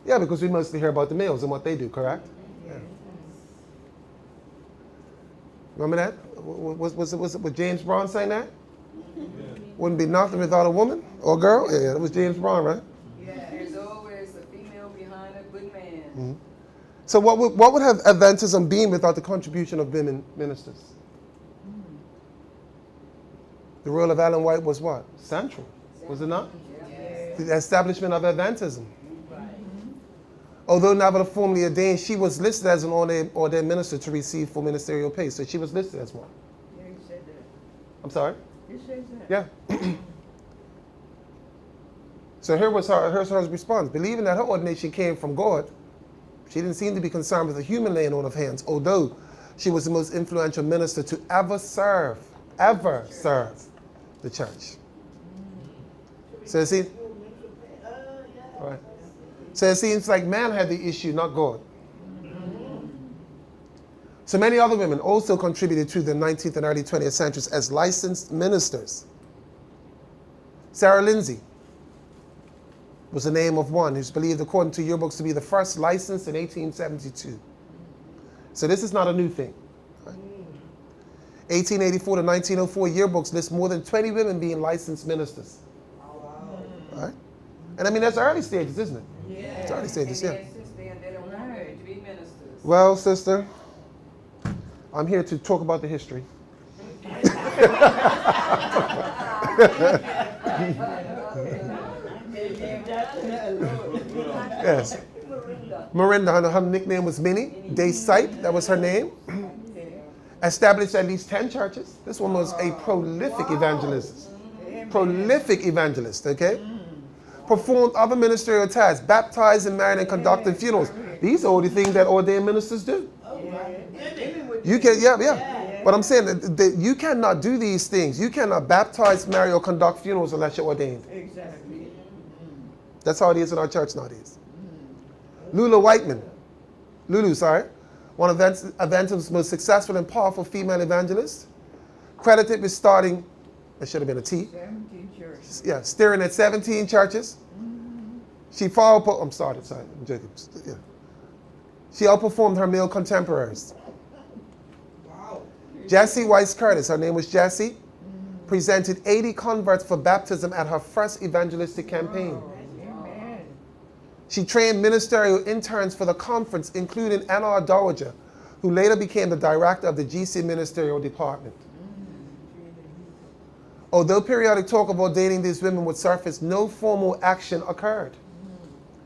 Yeah, because we mostly hear about the males and what they do, correct? Yeah. Remember that? Was James Brown saying that? Yeah. Wouldn't be nothing without a woman or girl? Yeah, that was James Brown, right? Yeah, there's always a female behind a good man. Mm-hmm. So what would have Adventism been without the contribution of women ministers? The role of Ellen White was what? Central, was it not? Yes. The establishment of Adventism. Although never formally ordained, she was listed as an ordained minister to receive full ministerial pay. So she was listed as one. Yeah, you said that. I'm sorry? You said that. Yeah. So here was her response. Believing that her ordination came from God, she didn't seem to be concerned with a human laying on of hands, although she was the most influential minister to ever serve the church. So see, right. So it seems like man had the issue, not God. So many other women also contributed to the 19th and early 20th centuries as licensed ministers. Sarah Lindsay was the name of one who's believed, according to yearbooks, to be the first licensed in 1872. So this is not a new thing. Right? 1884 to 1904 yearbooks list more than 20 women being licensed ministers. Right? And I mean, that's early stages, isn't it? Yeah. It's early stages, yeah. Since then, they don't want her to be ministers. Well, sister, I'm here to talk about the history. Yes. Miranda, her nickname was Minnie. Day Sight, that was her name. Established at least 10 churches. This one was a prolific evangelist. Prolific evangelist, okay? Performed other ministerial tasks, baptized and married and conducted funerals. These are all the things that ordained ministers do. You can, yeah. But I'm saying that you cannot do these things. You cannot baptize, marry, or conduct funerals unless you're ordained. Exactly. That's how it is in our church nowadays. Lulu, one of Adventism's most successful and powerful female evangelists, credited with starting, there should have been a T. 17 churches. Yeah, steering at 17 churches. She I'm joking. Yeah. She outperformed her male contemporaries. Wow. Jessie Weiss Curtis, her name was Jessie, presented 80 converts for baptism at her first evangelistic campaign. Amen. She trained ministerial interns for the conference, including Anna Dowager, who later became the director of the GC Ministerial Department. Although periodic talk of ordaining these women would surface, no formal action occurred.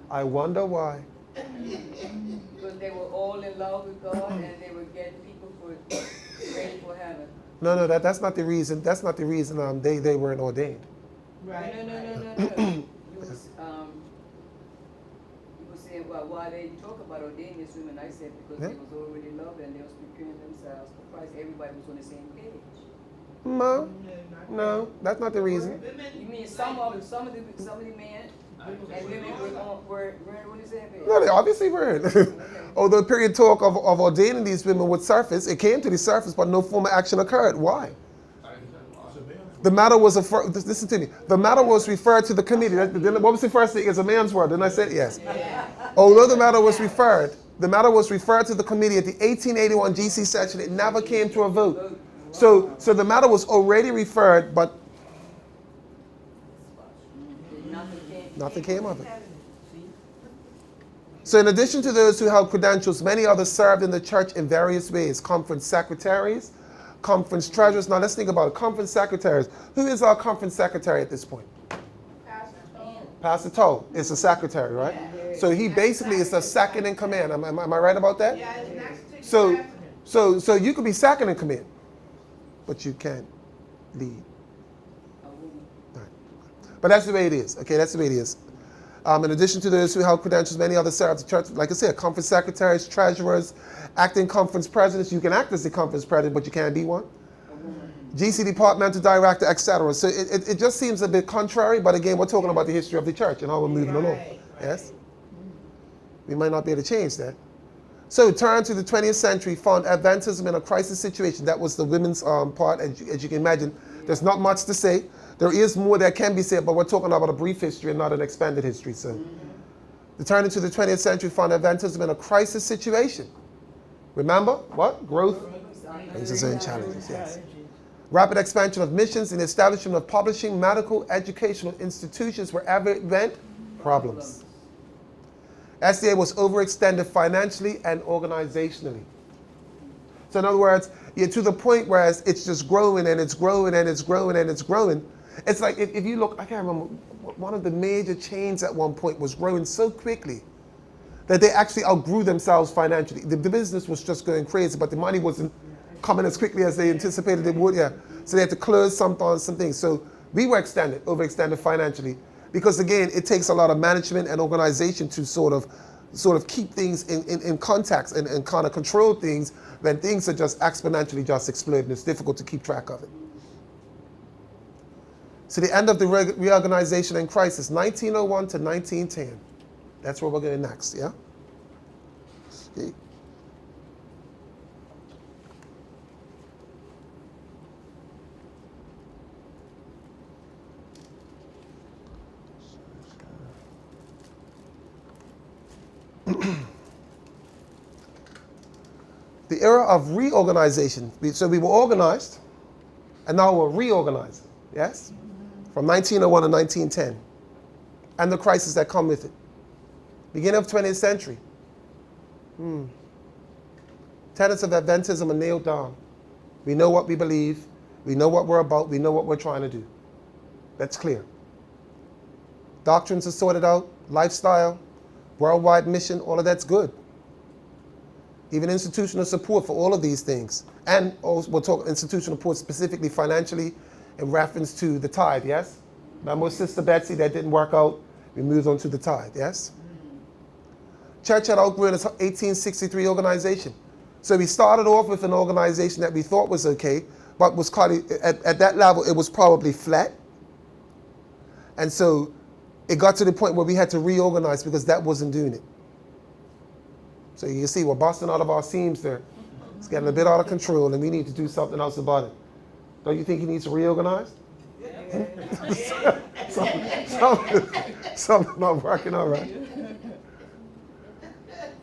I wonder why. Because they were all in love with God and they were getting people ready for heaven. No, that's not the reason. That's not the reason they weren't ordained. Right. No. You were saying, well, why they talk about ordaining these women? I said because they was already loved and they was preparing themselves for Christ. Everybody was on the same page. No, that's not the reason. You mean some of the men and women were on the same page? No, they obviously weren't. Although period talk of ordaining these women would surface, it came to the surface, but no formal action occurred. Why? The matter was listen to me. The matter was referred to the committee. What was the first thing? It's a man's word. Didn't I say it? Yes. Although the matter was referred to the committee at the 1881 GC session. It never came to a vote. So the matter was already referred, but nothing came of it. So in addition to those who held credentials, many others served in the church in various ways. Conference secretaries, conference treasurers. Now let's think about it. Conference secretaries. Who is our conference secretary at this point? Pastor Toll is the secretary, right? Yeah. So he basically is the second in command. Am I right about that? Yeah, it's next to So you could be second in command, but you can't lead. Right. But that's the way it is. Okay, that's the way it is. In addition to those who held credentials, many others served the church. Like I said, conference secretaries, treasurers, acting conference presidents. You can act as the conference president, but you can't be one. GC departmental director, etc. So it just seems a bit contrary, but again, we're talking about the history of the church and how we're moving along. Yes? We might not be able to change that. So turn to the 20th century, found Adventism in a crisis situation. That was the women's part, as you can imagine. There's not much to say. There is more that can be said, but we're talking about a brief history and not an expanded history. So The turn into the 20th century found Adventism in a crisis situation. Remember what? Growth brings its own challenges. Yes. Rapid expansion of missions and the establishment of publishing, medical, educational institutions wherever it went, problems. SDA was overextended financially and organizationally. So in other words, you're to the point where it's just growing and it's growing and it's growing and it's growing. It's like if you look, I can't remember, one of the major chains at one point was growing so quickly that they actually outgrew themselves financially. The business was just going crazy, but the money wasn't coming as quickly as they anticipated it would. Yeah. So they had to close some things. So we were overextended financially, because again, it takes a lot of management and organization to sort of keep things in context and kind of control things when things are just exponentially just exploding. It's difficult to keep track of it. So the end of the reorganization and crisis, 1901 to 1910. That's where we're going next, yeah? Okay. The era of reorganization. So we were organized, and now we're reorganizing, yes? From 1901 to 1910. And the crises that come with it. Beginning of 20th century. Tenets of Adventism are nailed down. We know what we believe. We know what we're about. We know what we're trying to do. That's clear. Doctrines are sorted out. Lifestyle, worldwide mission, all of that's good. Even institutional support for all of these things. And also we'll talk institutional support specifically financially in reference to the tithe, yes? Remember Sister Betsy, that didn't work out. We moved on to the tithe, yes? Church had outgrown its 1863 organization. So we started off with an organization that we thought was okay, but was called, at that level, it was probably flat. And so it got to the point where we had to reorganize because that wasn't doing it. So you can see we're busting out of our seams there. It's getting a bit out of control, and we need to do something else about it. Don't you think he needs to reorganize? Something not working all right.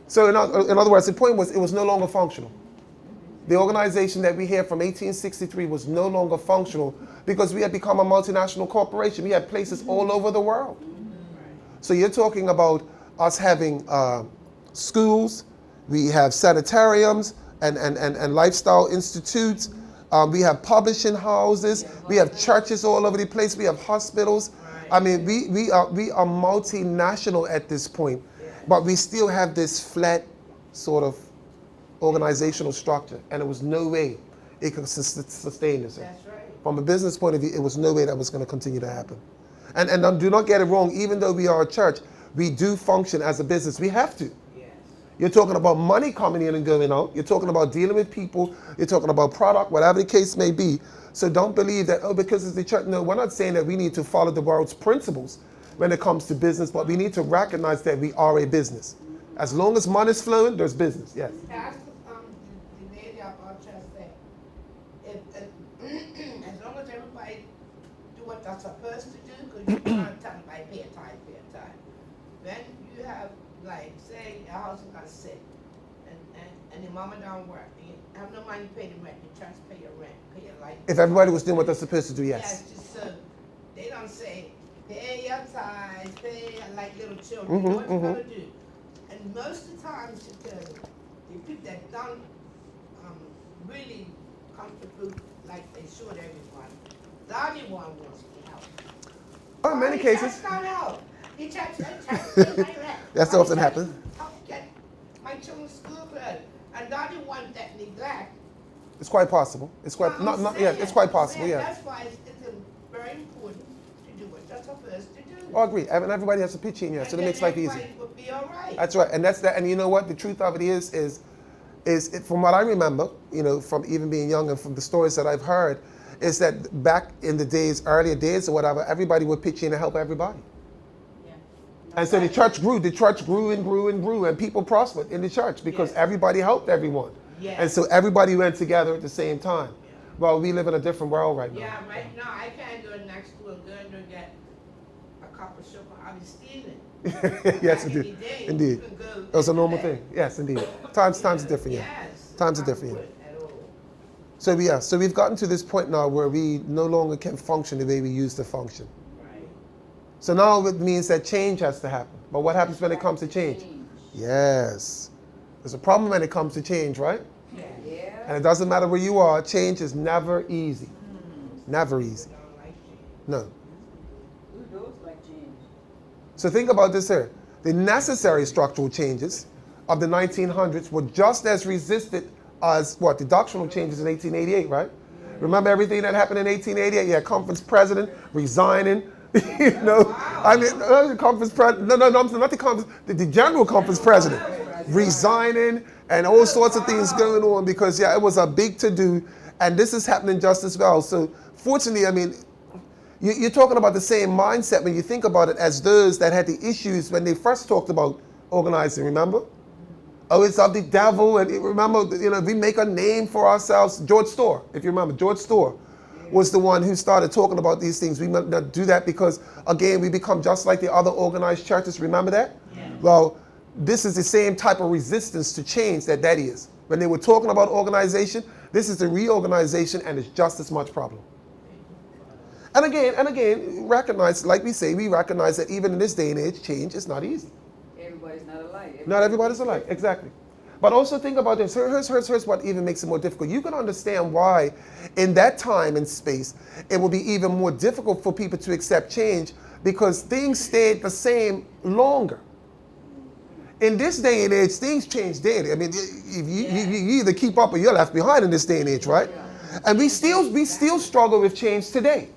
So in other words, the point was it was no longer functional. The organization that we had from 1863 was no longer functional because we had become a multinational corporation. We had places all over the world. So you're talking about us having schools, we have sanitariums and lifestyle institutes. We have publishing houses. We have churches all over the place. We have hospitals. I mean, we are multinational at this point, but we still have this flat sort of organizational structure, and there was no way it could sustain this. That's right. From a business point of view, it was no way that was going to continue to happen. And do not get it wrong. Even though we are a church, we do function as a business. We have to. You're talking about money coming in and going out. You're talking about dealing with people. You're talking about product, whatever the case may be. So don't believe that, because it's the church. No, we're not saying that we need to follow the world's principles when it comes to business, but we need to recognize that we are a business. As long as money's flowing, there's business, yes. Pastor, the lady up our church said, as long as everybody do what they're supposed to do, because you can't tell them by pay a tithe. Then you have, like, say your house is got sick, and your mama don't work, and you have no money to pay the rent, the church pay your rent, pay your light. If everybody was doing what they're supposed to do, yes. Yes, just so they don't say, pay your tithes, pay like little children, what you gotta do. And most of the times, because the people that don't really come to proof like they should everyone, the only one wants to help. Oh, in many cases. Don't help. The church pay my rent. That's often happens. Help get my children's school credit. And the only one that neglect. It's quite possible. It's quite it's quite possible, yeah. That's why it's very important to do what you're supposed to do. I agree. And everybody has to pitch in here, so that makes life easy. Everybody will be all right. That's right. And that's that. And you know what? The truth of it is from what I remember, from even being young and from the stories that I've heard, is that back in the days, earlier days or whatever, everybody would pitch in to help everybody. And so the church grew and grew and grew, and people prospered in the church because everybody helped everyone. Yes. And so everybody went together at the same time. Well, we live in a different world right now. Yeah, right now I can't go next to a gun and get a cup of sugar, I'll be stealing. Yes, Back in indeed. the day, Indeed. you could go It was a and normal collect. thing. Yes, indeed. Times are different, yeah. Yes. Times are Not different, yeah. good at all. So we've gotten to this point now where we no longer can function the way we used to function. Right. So now it means that change has to happen. But what happens when it comes to change? Yes. There's a problem when it comes to change, right? Yeah. Yeah. And it doesn't matter where you are, change is never easy. Never easy. Don't like change. No. Who does like change? So think about this here. The necessary structural changes of the 1900s were just as resisted as what? The doctrinal changes in 1888, right? Remember everything that happened in 1888? You had conference president resigning. You know, I mean, the conference president, no, not the conference, the general conference president resigning and all sorts of things going on because, yeah, it was a big to-do. And this is happening just as well. So fortunately, I mean, you're talking about the same mindset when you think about it as those that had the issues when they first talked about organizing, remember? Oh, it's of the devil. And remember, you know, we make a name for ourselves. George Storr, if you remember, George Storr was the one who started talking about these things. We must not do that because, again, we become just like the other organized churches. Remember that? Yeah. Well, this is the same type of resistance to change that is. When they were talking about organization, this is the reorganization and it's just as much problem. And again, recognize, like we say, we recognize that even in this day and age, change is not easy. Everybody's not alike. Not everybody's alike, exactly. But also think about this. Here's what even makes it more difficult. You can understand why in that time and space, it will be even more difficult for people to accept change because things stayed the same longer. In this day and age, things change daily. I mean, if you either keep up or you're left behind in this day and age, right? And we still struggle with change today.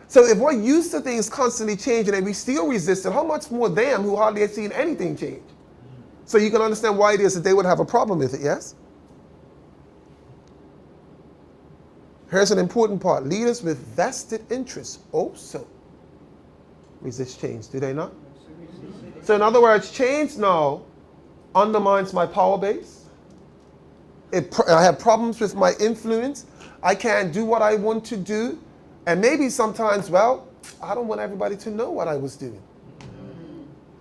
So if we're used to things constantly changing and we still resist it, how much more them who hardly had seen anything change? So you can understand why it is that they would have a problem with it, yes? Here's an important part. Leaders with vested interests also resist change, do they not? So in other words, change now undermines my power base. I have problems with my influence. I can't do what I want to do. And maybe sometimes, well, I don't want everybody to know what I was doing.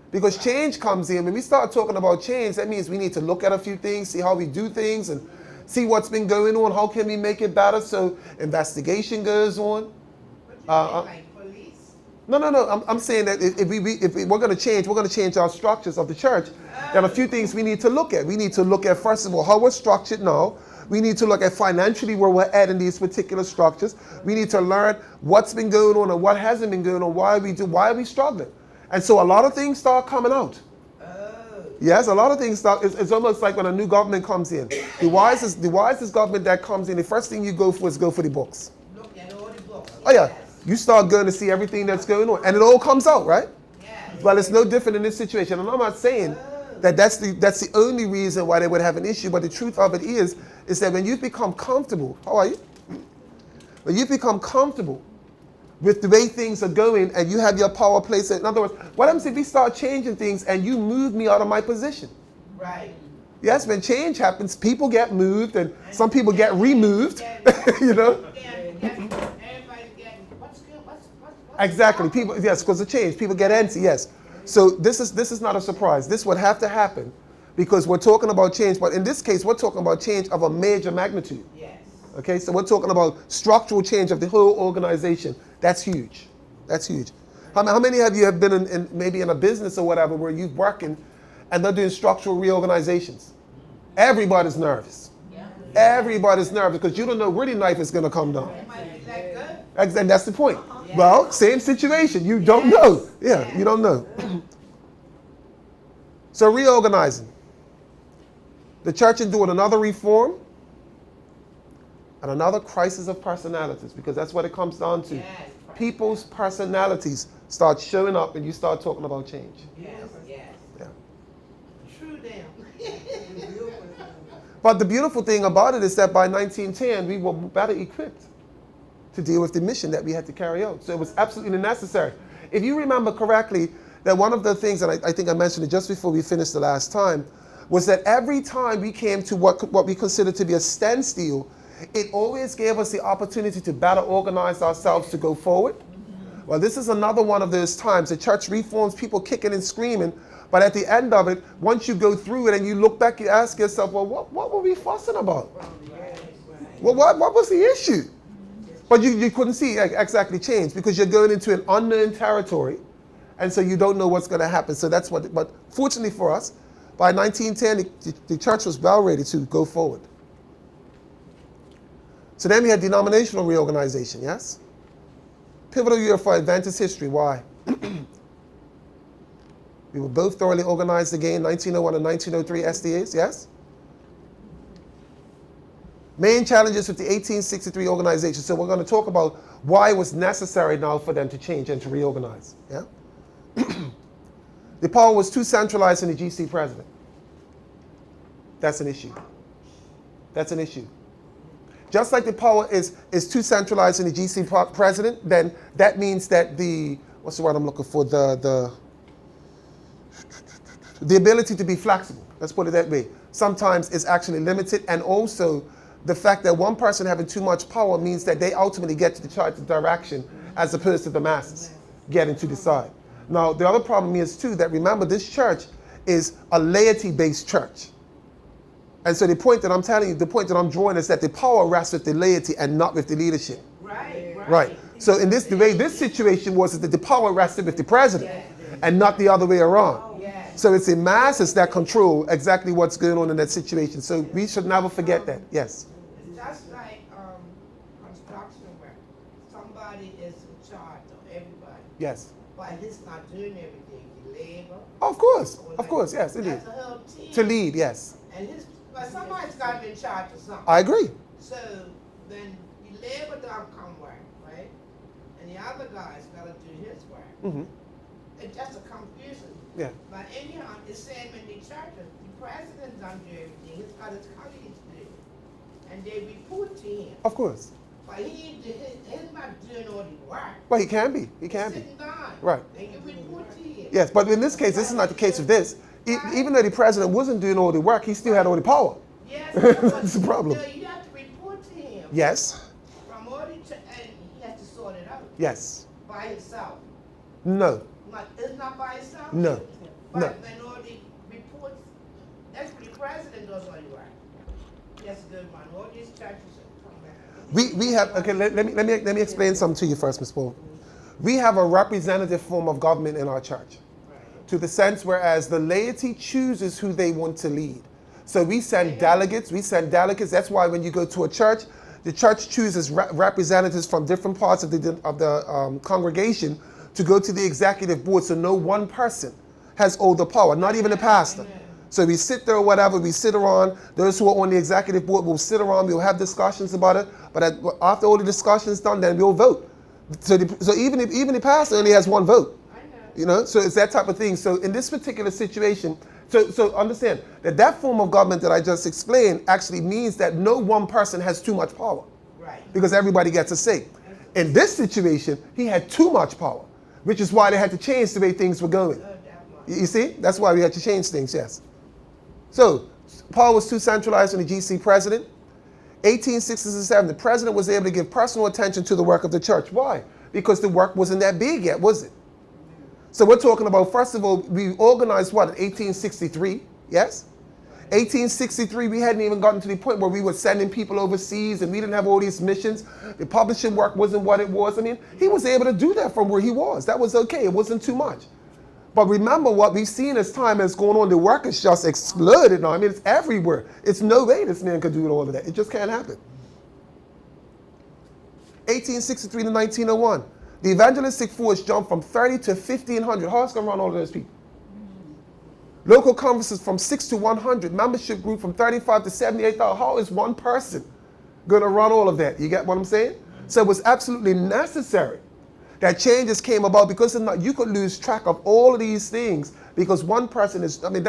Because change comes in. When we start talking about change, that means we need to look at a few things, see how we do things, and see what's been going on. How can we make it better? So investigation goes on. What you mean, like police? No. I'm saying that if we're going to change our structures of the church. There are a few things we need to look at. We need to look at, first of all, how we're structured now. We need to look at financially where we're at in these particular structures. We need to learn what's been going on and what hasn't been going on. Why are we struggling? And so a lot of things start coming out. Yes, a lot of things start. It's almost like when a new government comes in. The wisest government that comes in, the first thing you go for is go for the books. Look at all the books. Oh yeah, Yes. you start going to see everything that's going on, and it all comes out, right? Yes. Well, it's no different in this situation, and I'm not saying that's the only reason why they would have an issue. But the truth of it is that when you become comfortable, how are you? When you become comfortable with the way things are going, and you have your power place. In other words, what happens if we start changing things and you move me out of my position? Right. Yes, when change happens, people get moved, and some people get removed. You know. Everybody's getting what's good, what's Exactly. People, yes, because of change. People get antsy, yes. So this is not a surprise. This would have to happen because we're talking about change, but in this case, we're talking about change of a major magnitude. Yes. Okay, so we're talking about structural change of the whole organization. That's huge. That's huge. How many of you have been in maybe in a business or whatever where you're working and they're doing structural reorganizations? Everybody's nervous. Yeah. Everybody's nervous because you don't know where the knife is going to come down. It might be that good. And that's the point. Yeah. Well, same situation. You don't know. Yeah, you don't know. So reorganizing. The church endured another reform and another crisis of personalities, because that's what it comes down to. Yes. People's personalities start showing up and you start talking about change. Yes. Yes. Yeah. True damn. But the beautiful thing about it is that by 1910, we were better equipped to deal with the mission that we had to carry out. So it was absolutely necessary. If you remember correctly, that one of the things, and I think I mentioned it just before we finished the last time, was that every time we came to what we considered to be a standstill, it always gave us the opportunity to better organize ourselves to go forward. Well, this is another one of those times. The church reforms, people kicking and screaming, but at the end of it, once you go through it and you look back, you ask yourself, well, what were we fussing about? Well, what was the issue? But you couldn't see exactly change because you're going into an unknown territory, and so you don't know what's going to happen. So that's what, but fortunately for us, by 1910, the church was well ready to go forward. So then we had denominational reorganization, yes? Pivotal year for Adventist history. Why? We were both thoroughly organized again, 1901 and 1903 SDAs, yes? Main challenges with the 1863 organization. So we're going to talk about why it was necessary now for them to change and to reorganize, yeah? The power was too centralized in the GC president. That's an issue. That's an issue. Just like the power is too centralized in the GC president, then that means that the, what's the word I'm looking for, the ability to be flexible, let's put it that way, sometimes is actually limited. And also the fact that one person having too much power means that they ultimately get to the direction as opposed to the masses getting to decide. Now, the other problem is too that, remember, this church is a laity-based church. And so the point that I'm telling you, the point that I'm drawing is that the power rests with the laity and not with the leadership. Right. So in this, the way this situation was is that the power rested with the president and not the other way around. So it's the masses that control exactly what's going on in that situation. So we should never forget that. Yes. It's just like construction work. Somebody is in charge of everybody. Yes. But he's not doing everything. The labor. Of course, yes, it is. That's a whole team. To lead, yes. And but somebody's got to be in charge of something. I agree. So then the labor don't come work, right? And the other guy's got to do his work. Mm-hmm. It's just a confusion. Yeah. But anyhow, it's saying in the churches, the president don't do everything. He's got his colleagues do it. And they report to him. Of course. But he's not doing all the work. But he can be. He can He's be. sitting down. Right. And you report to him. Yes, but in this case, this is not the case of this. Even though the president wasn't doing all the work, he still had all the power. Yes. That's the problem. You have to report to him. Yes. From all the and he has to sort it out. Yes. By himself. No. It's not by himself? No. But No. when all the reports, that's what the president does all the work. He has to go run all these churches and come back. We have, okay, let me explain something to you first, Ms. Paul. We have a representative form of government in our church. To the sense whereas the laity chooses who they want to lead. So we send delegates. That's why when you go to a church, the church chooses representatives from different parts of the congregation to go to the executive board. So no one person has all the power, not even the pastor. So we sit there or whatever, we sit around. Those who are on the executive board will sit around, we'll have discussions about it. But after all the discussions done, then we'll vote. So even the pastor only has one vote. You know, so it's that type of thing. So in this particular situation, so understand that form of government that I just explained actually means that no one person has too much power. Right. Because everybody gets a say. In this situation, he had too much power, which is why they had to change the way things were going. You see? That's why we had to change things, yes. So, power was too centralized in the GC president. 1867, the president was able to give personal attention to the work of the church. Why? Because the work wasn't that big yet, was it? So we're talking about, first of all, we organized what, in 1863, yes? 1863, we hadn't even gotten to the point where we were sending people overseas and we didn't have all these missions. The publishing work wasn't what it was. I mean, he was able to do that from where he was. That was okay. It wasn't too much. But remember what we've seen as time has gone on, the work has just exploded now. I mean, it's everywhere. It's no way this man could do all of that. It just can't happen. 1863 to 1901. The evangelistic force jumped from 30 to 1,500. How's going to run all of those people? Local conferences from 6 to 100. Membership group from 35 to 78,000. How is one person going to run all of that? You get what I'm saying? So it was absolutely necessary that changes came about, because if not, you could lose track of all of these things because one person is, I mean,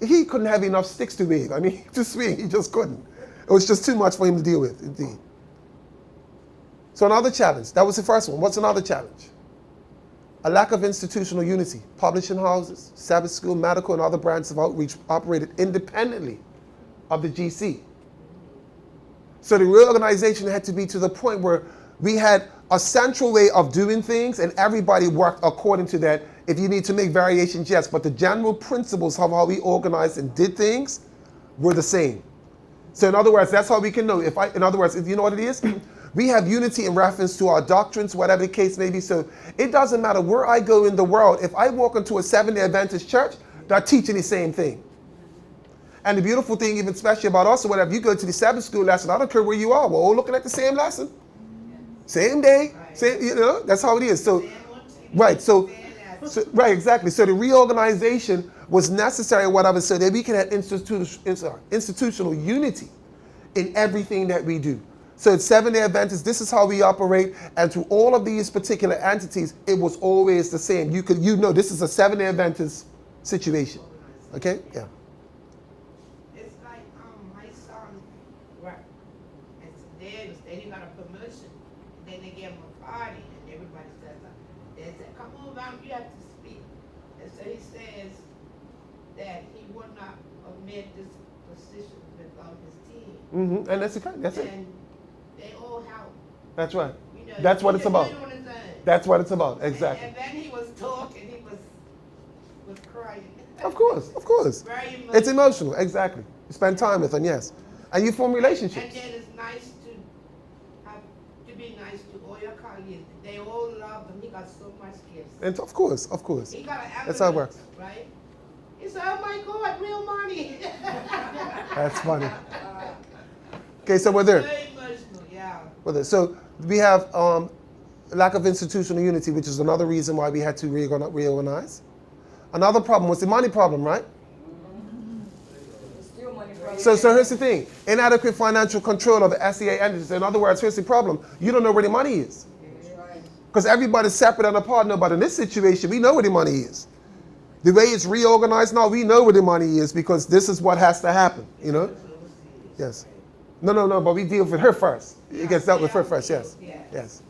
he couldn't have enough sticks to wave. I mean, to swing, he just couldn't. It was just too much for him to deal with, indeed. So another challenge, that was the first one. What's another challenge? A lack of institutional unity. Publishing houses, Sabbath school, medical, and other branches of outreach operated independently of the GC. So the reorganization had to be to the point where we had a central way of doing things, and everybody worked according to that. If you need to make variations, yes, but the general principles of how we organized and did things were the same. So in other words, that's how we can know. In other words, you know what it is? We have unity in reference to our doctrines, whatever the case may be. So it doesn't matter where I go in the world. If I walk into a Seventh-day Adventist church, they're teaching the same thing. And the beautiful thing, even especially about us, or whatever, you go to the Sabbath school lesson, I don't care where you are, we're all looking at the same lesson. Same day, same, you know, that's how it is. So, right, right, exactly. So the reorganization was necessary or whatever, so that we can have institutional unity in everything that we do. So at Seventh-day Adventists, this is how we operate, and to all of these particular entities, it was always the same. You know, this is a Seventh-day Adventist situation. Okay? Yeah. It's like my son worked and today he got a promotion. Then they gave him a party and everybody says, they said, come on down, you have to speak. And so he says that he would not have made this position without his team. Mm-hmm. And that's okay. That's it. And they all help. That's right. You know, That's what it's about. That's what it's about. Exactly. And then he was talking, he was crying. Of course, of course. Very emotional. It's emotional, exactly. You spend time with them, yes. And you form relationships. And then it's nice to be nice to all your colleagues. They all love him. He got so much gifts. And of course, of course. He got an That's how it works. Right? He said, oh my God, real money. That's funny. Okay, so we're there. Very emotional, yeah. We're there. So we have lack of institutional unity, which is another reason why we had to reorganize. Another problem was the money problem, right? Still money problem. So here's the thing. Inadequate financial control of the SEA entities. In other words, here's the problem. You don't know where the money is. Because everybody's separate and apart. No, but in this situation, we know where the money is. The way it's reorganized now, we know where the money is because this is what has to happen, you know? Yes. No, but we deal with her first. It gets dealt with her first, yes. Yes.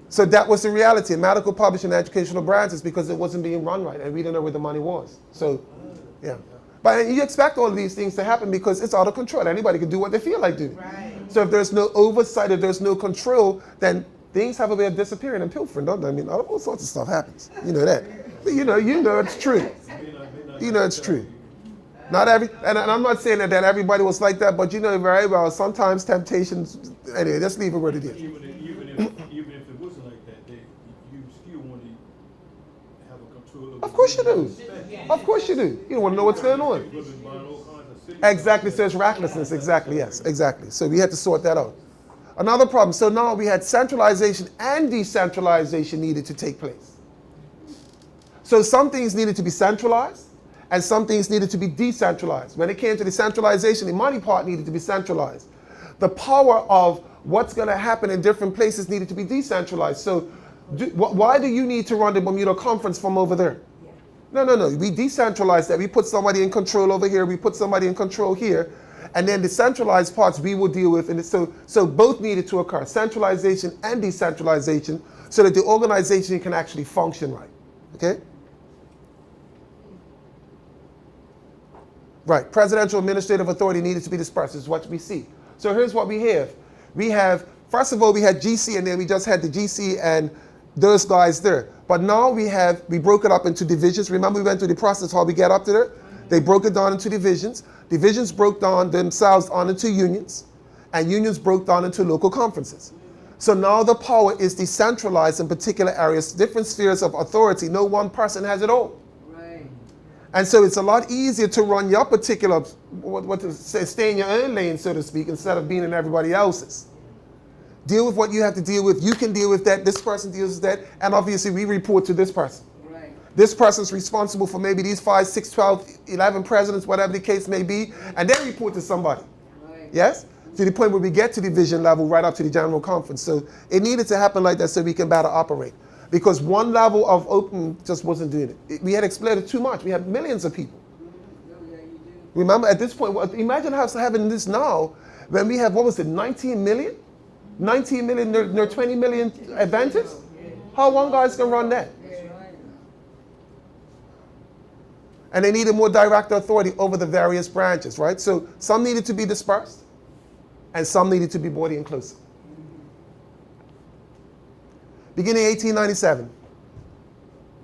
So that was the reality in medical publishing and educational branches because it wasn't being run right and we didn't know where the money was. So, yeah. But you expect all of these things to happen because it's out of control. Anybody can do what they feel like doing. Right. So if there's no oversight, if there's no control, then things have a way of disappearing and pilfering, don't they? I mean, all sorts of stuff happens. You know that. But you know it's true. You know it's true. Not every, and I'm not saying that everybody was like that, but you know very well, sometimes temptations, anyway, just leave it where it is. Even if it wasn't like that, you still want to have a control over. Of course you do. Of course you do. You don't want to know what's going on. Exactly, so it's recklessness, exactly, yes, exactly. So we had to sort that out. Another problem, so now we had centralization and decentralization needed to take place. So some things needed to be centralized, and some things needed to be decentralized. When it came to the centralization, the money part needed to be centralized. The power of what's going to happen in different places needed to be decentralized. So why do you need to run the Bermuda Conference from over there? No. We decentralized that. We put somebody in control over here. We put somebody in control here. And then the centralized parts we will deal with. And so both needed to occur, centralization and decentralization, so that the organization can actually function right. Okay? Right, presidential administrative authority needed to be dispersed. This is what we see. So here's what we have. We have, first of all, we had GC, and then we just had the GC and those guys there. But now we broke it up into divisions. Remember we went through the process how we get up to there? They broke it down into divisions. Divisions broke down themselves on into unions, and unions broke down into local conferences. So now the power is decentralized in particular areas, different spheres of authority. No one person has it all. And so it's a lot easier to run your particular, stay in your own lane, so to speak, instead of being in everybody else's. Deal with what you have to deal with. You can deal with that. This person deals with that. And obviously we report to this person. Right. This person's responsible for maybe these 5, 6, 12, 11 presidents, whatever the case may be. And then report to somebody. Right. Yes? To the point where we get to division level right up to the general conference. So it needed to happen like that so we can better operate. Because one level of open just wasn't doing it. We had exploited too much. We had millions of people. Remember, at this point, imagine having this now when we have, 19 million? 19 million, there are 20 million Adventists? How one guy's going to run that? And they needed more direct authority over the various branches, right? So some needed to be dispersed, and some needed to be brought in closer. Beginning 1897,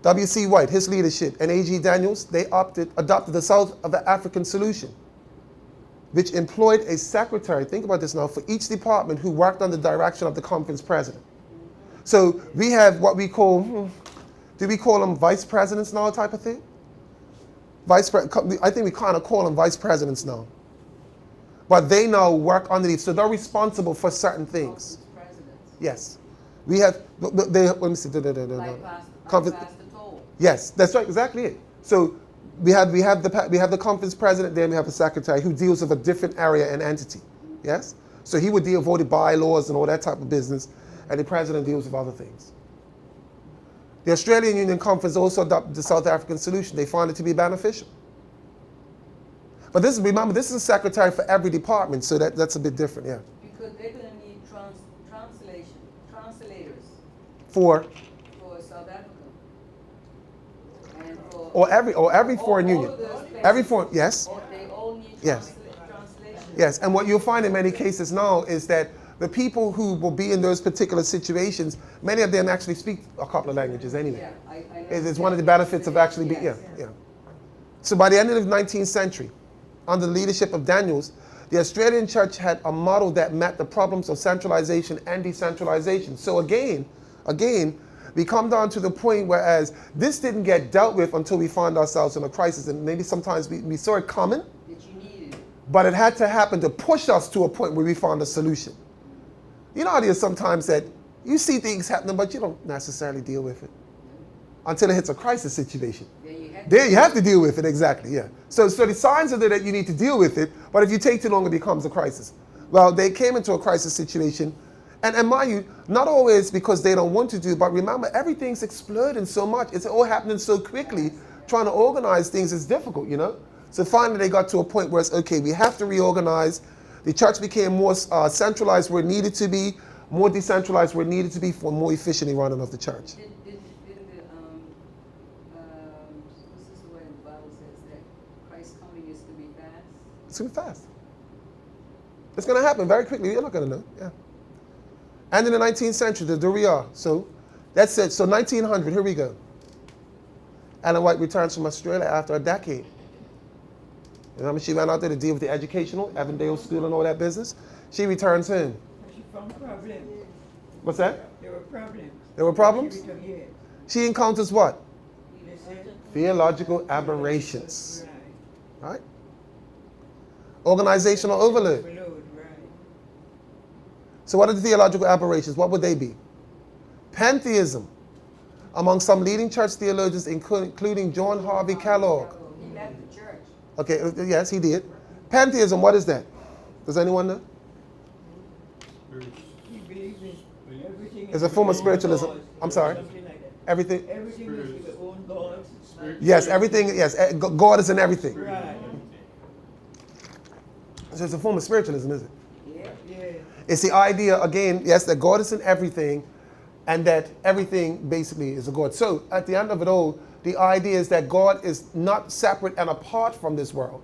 W.C. White, his leadership, and A.G. Daniels, they adopted the South of the African solution, which employed a secretary, think about this now, for each department who worked under the direction of the conference president. So we have what we call, do we call them vice presidents now type of thing? I think we kind of call them vice presidents now. But they now work underneath, so they're responsible for certain things. Presidents. Yes. We have, let me see. Like Pastor Toll. Yes, that's right, exactly it. So we have the conference president, then we have a secretary who deals with a different area and entity. Yes? So he would deal with all the bylaws and all that type of business, and the president deals with other things. The Australian Union Conference also adopted the South African solution. They found it to be beneficial. But remember, this is a secretary for every department, so that's a bit different, yeah. Because they're going to need translators For South Africa. And for or every foreign union. Every foreign, yes. They all need Yes. translation. Yes, and what you'll find in many cases now is that the people who will be in those particular situations, many of them actually speak a couple of languages anyway. Yeah, I know. It's one of the benefits of actually being, Yes. yeah. So by the end of the 19th century, under the leadership of Daniels, the Australian church had a model that met the problems of centralization and decentralization. So again, we come down to the point whereas this didn't get dealt with until we found ourselves in a crisis, and maybe sometimes we saw it coming, That you needed. but it had to happen to push us to a point where we found a solution. You know how it is sometimes that you see things happening, but you don't necessarily deal with it until it hits a crisis situation. There you have to deal with it, exactly, yeah. So the signs are there that you need to deal with it, but if you take too long, it becomes a crisis. Well, they came into a crisis situation, and mind you, not always because they don't want to do, but remember, everything's exploding so much. It's all happening so quickly. Trying to organize things is difficult, you know? So finally, they got to a point where it's, okay, we have to reorganize. The church became more centralized where it needed to be, more decentralized where it needed to be for more efficiently running of the church. Didn't what's this the way the Bible says that Christ's coming is to be fast? It's going to be fast. It's going to happen very quickly. You're not going to know, yeah. And in the 19th century, there we are. So that's it. So 1900, here we go. Ellen White returns from Australia after a decade. Remember, she went out there to deal with the educational, Avondale School and all that business. She returns home. She found problems. What's that? There were problems. There were problems? She returned, yes. She encounters what? They said- Theological aberrations. Right. Right? Organizational overload. Overload, right. So what are the theological aberrations? What would they be? Pantheism among some leading church theologians, including John Harvey Kellogg. He left the church. Okay, yes, he did. Pantheism, what is that? Does anyone know? He believes in everything. It's a form of spiritualism. I'm sorry. Something like that. Everything? Everything is with their own gods. Yes, everything, yes. God is in everything. Right. So it's a form of spiritualism, is it? Yeah. Yeah. It's the idea, again, yes, that God is in everything and that everything basically is a God. So at the end of it all, the idea is that God is not separate and apart from this world,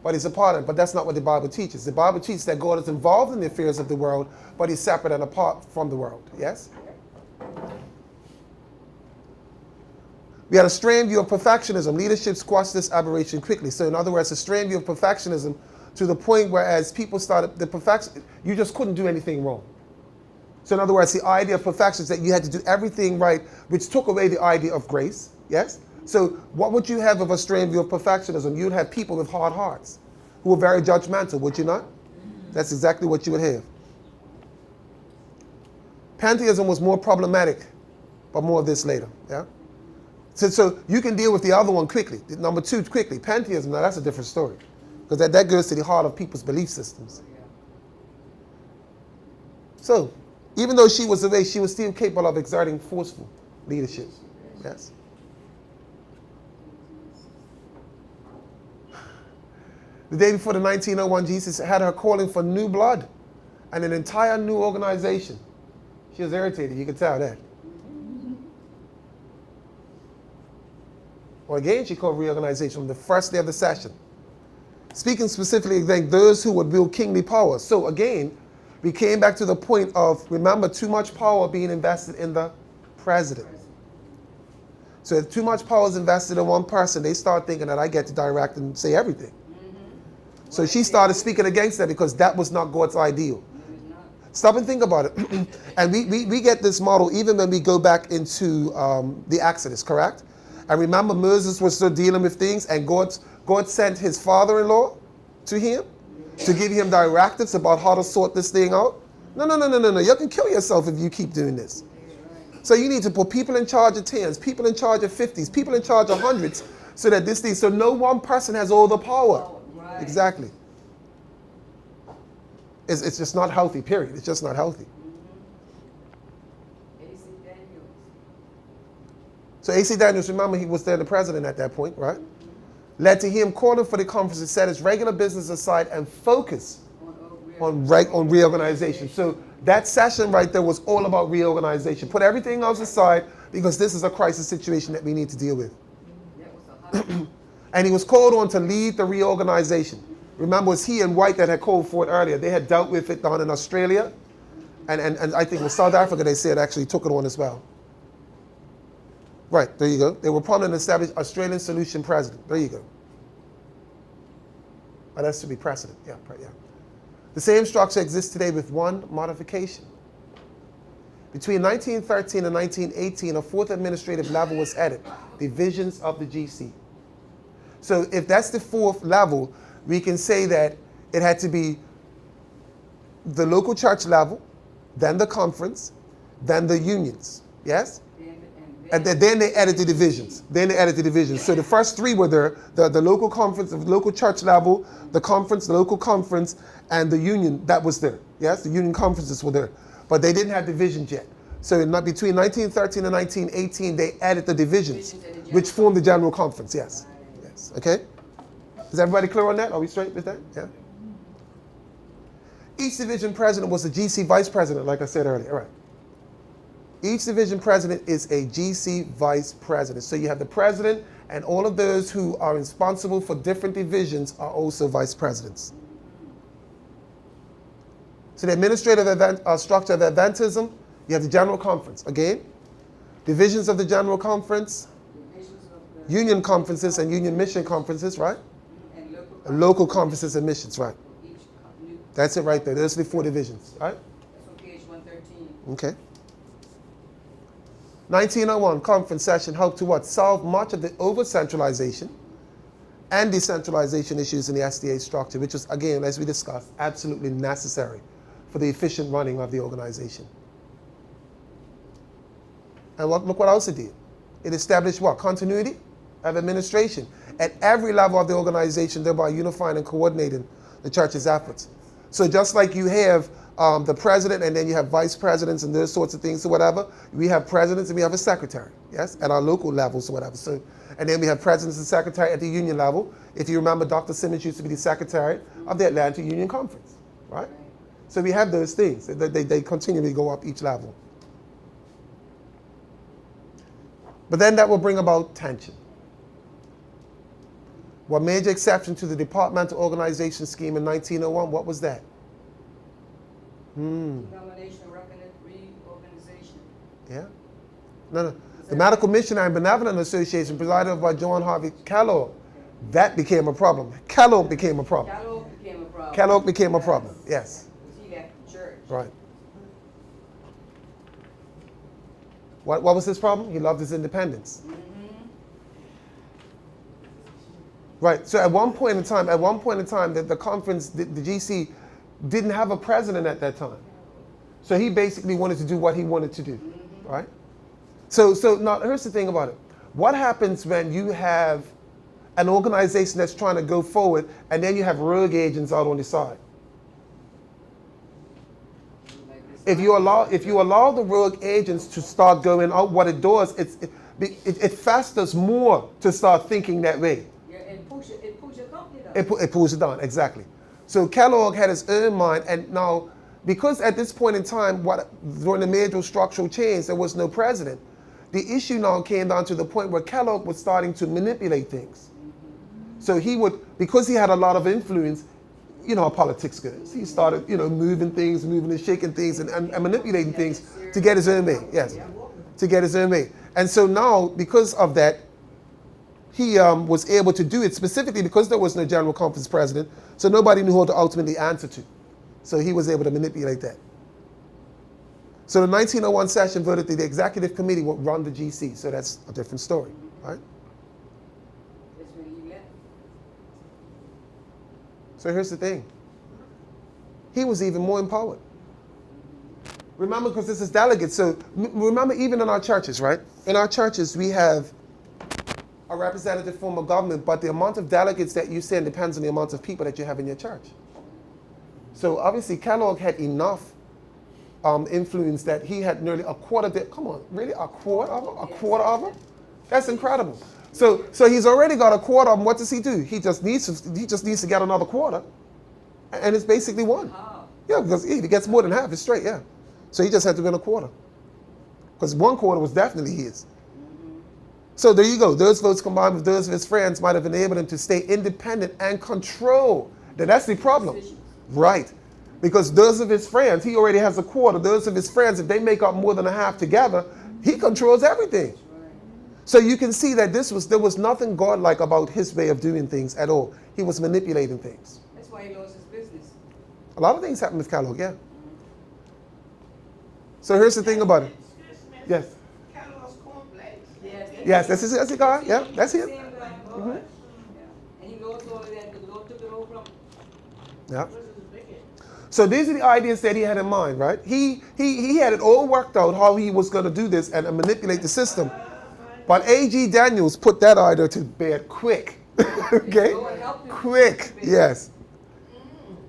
but he's a part of it. But that's not what the Bible teaches. The Bible teaches that God is involved in the affairs of the world, but he's separate and apart from the world. Yes? We had a strained view of perfectionism. Leadership squashed this aberration quickly. So in other words, a strained view of perfectionism to the point where as people started, you just couldn't do anything wrong. So in other words, the idea of perfection is that you had to do everything right, which took away the idea of grace. Yes? So what would you have of a strained view of perfectionism? You'd have people with hard hearts who were very judgmental, would you not? That's exactly what you would have. Pantheism was more problematic, but more of this later. Yeah? So you can deal with the other one quickly. Number two, quickly. Pantheism, now that's a different story. Because that goes to the heart of people's belief systems. So, even though she was away, she was still capable of exerting forceful leadership. Yes. The day before the 1901, Jesus had her calling for new blood and an entire new organization. She was irritated, you could tell that. Or again, she called reorganization on the first day of the session. Speaking specifically against those who would wield kingly power. So again, we came back to the point of, remember, too much power being invested in the president. So if too much power is invested in one person, they start thinking that I get to direct and say everything. So she started speaking against that because that was not God's ideal. Stop and think about it. And we get this model even when we go back into the Exodus, correct? And remember, Moses was still dealing with things, and God sent his father-in-law to him to give him directives about how to sort this thing out. No. You can kill yourself if you keep doing this. So you need to put people in charge of 10s, people in charge of 50s, people in charge of 100s, so that this thing, so no one person has all the power. Right. Exactly. It's just not healthy, period. It's just not healthy. A.C. Daniels. So A.C. Daniels, remember, he was there the president at that point, right? Led to him calling for the conference to set his regular business aside and focus on reorganization. So that session right there was all about reorganization. Put everything else aside because this is a crisis situation that we need to deal with. And he was called on to lead the reorganization. Remember, it was he and White that had called for it earlier. They had dealt with it down in Australia. And I think it was South Africa, they said, actually took it on as well. Right, there you go. They were prominent and established Australian solution president. There you go. Oh, that should be precedent. Yeah. The same structure exists today with one modification. Between 1913 and 1918, a fourth administrative level was added, divisions of the GC. So if that's the fourth level, we can say that it had to be the local church level, then the conference, then the unions. Yes? And then they added the divisions. So the first three were there, the local conference, the local church level, the conference, the local conference, and the union, that was there. Yes, the union conferences were there. But they didn't have divisions yet. So between 1913 and 1918, they added the divisions, which formed the general conference. Yes. Okay? Is everybody clear on that? Are we straight with that? Yeah. Each division president was a GC vice president, like I said earlier. All right. Each division president is a GC vice president. So you have the president, and all of those who are responsible for different divisions are also vice presidents. So the administrative structure of Adventism, you have the general conference. Again, divisions of the general conference, union conferences and union mission conferences, right? And local conferences and missions, right? That's it right there. There's the four divisions, right? That's on page 113. Okay. 1901 conference session helped to what? Solve much of the over-centralization and decentralization issues in the SDA structure, which was, again, as we discussed, absolutely necessary for the efficient running of the organization. And look what else it did. It established what? Continuity of administration at every level of the organization, thereby unifying and coordinating the church's efforts. So just like you have the president and then you have vice presidents and those sorts of things or whatever, we have presidents and we have a secretary, yes, at our local levels or whatever. So, and then we have presidents and secretary at the union level. If you remember, Dr. Simmons used to be the secretary of the Atlanta Union Conference, right? So we have those things. They continually go up each level. But then that will bring about tension. One major exception to the departmental organization scheme in 1901, what was that? Denomination reorganization. Yeah. No. The Medical Missionary and Benevolent Association, presided over by John Harvey Kellogg, that became a problem. Kellogg became a problem. Kellogg became a problem, yes. He left the church. Right. What was his problem? He loved his independence. Right. So at one point in time, the conference, the GC, didn't have a president at that time. So he basically wanted to do what he wanted to do. Right? So now here's the thing about it. What happens when you have an organization that's trying to go forward and then you have rogue agents out on the side? If you allow the rogue agents to start going out, what it does, it fosters more to start thinking that way. Yeah, it pulls your company down. It pulls it down, exactly. So Kellogg had his own mind, and now, because at this point in time, during the major structural change, there was no president, the issue now came down to the point where Kellogg was starting to manipulate things. So he would, because he had a lot of influence, you know how politics goes. He started, you know, moving things, moving and shaking things and manipulating things to get his own way. Yes, to get his own way. And so now, because of that, he was able to do it specifically because there was no General Conference president, so nobody knew who to ultimately answer to. So he was able to manipulate that. So the 1901 session voted that the executive committee would run the GC, so that's a different story, right? That's when he left. So here's the thing. He was even more empowered. Remember, because this is delegates, so remember even in our churches, right? In our churches, we have a representative form of government, but the amount of delegates that you send depends on the amount of people that you have in your church. So obviously Kellogg had enough influence that he had nearly a quarter. Come on, really, a quarter of them? That's incredible. So he's already got a quarter of them. What does he do? He just needs to get another quarter, and it's basically won. Wow. Yeah, because if he gets more than half, it's straight. Yeah. So he just had to win a quarter, because one quarter was definitely his. So there you go. Those votes combined with those of his friends might have enabled him to stay independent and control. That's the problem. Right. Because those of his friends, he already has a quarter. Those of his friends, if they make up more than a half together, he controls everything. So you can see that there was nothing godlike about his way of doing things at all. He was manipulating things. That's why he lost his business. A lot of things happened with Kellogg, yeah. So here's the thing about it. Excuse me. Yes. Kellogg's cornflakes. Yes, that's the guy. Yeah, that's Same him. guy. Mhm. Yeah. And he lost all of that. The Lord took it all from him. Yeah. This is wicked. So these are the ideas that he had in mind, right? He had it all worked out how he was going to do this and manipulate the system. But A.G. Daniels put that idea to bed quick. Okay? Lord helped him. Quick, yes.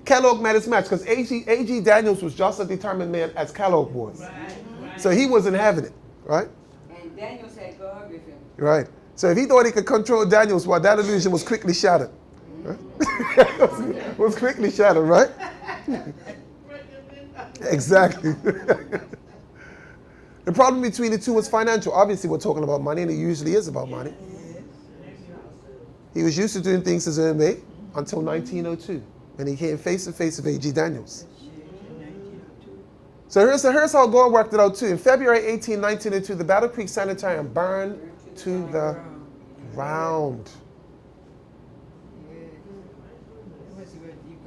Kellogg met his match because A.G. Daniels was just as determined man as Kellogg was. So he wasn't having it, right? And Daniel said God with him. Right. So if he thought he could control Daniels, well, that illusion was quickly shattered. Right? was quickly shattered, right? Exactly. The problem between the two was financial. Obviously, we're talking about money, and it usually is about money. He was used to doing things his own way until 1902, when he came face to face with A.G. Daniels. So here's how God worked it out too. In February 18, 1902, the Battle Creek Sanitarium burned to the ground.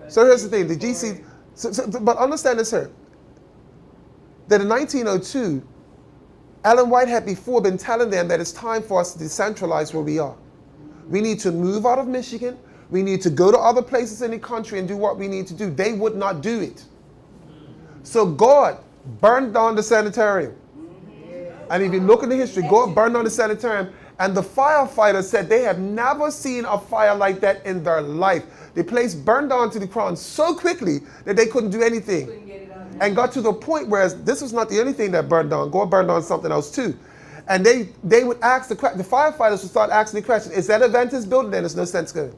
So here's the thing, the GC, but understand this here, that in 1902, Ellen White had before been telling them that it's time for us to decentralize where we are. We need to move out of Michigan. We need to go to other places in the country and do what we need to do. They would not do it. So God burned down the sanitarium. And if you look in the history, God burned down the sanitarium, and the firefighters said they have never seen a fire like that in their life. The place burned down to the ground so quickly that they couldn't do anything. Couldn't get it out. And got to the point where this was not the only thing that burned down. God burned down something else too. And they would ask the firefighters would start asking the question, is that Adventist building? Then there's no sense going.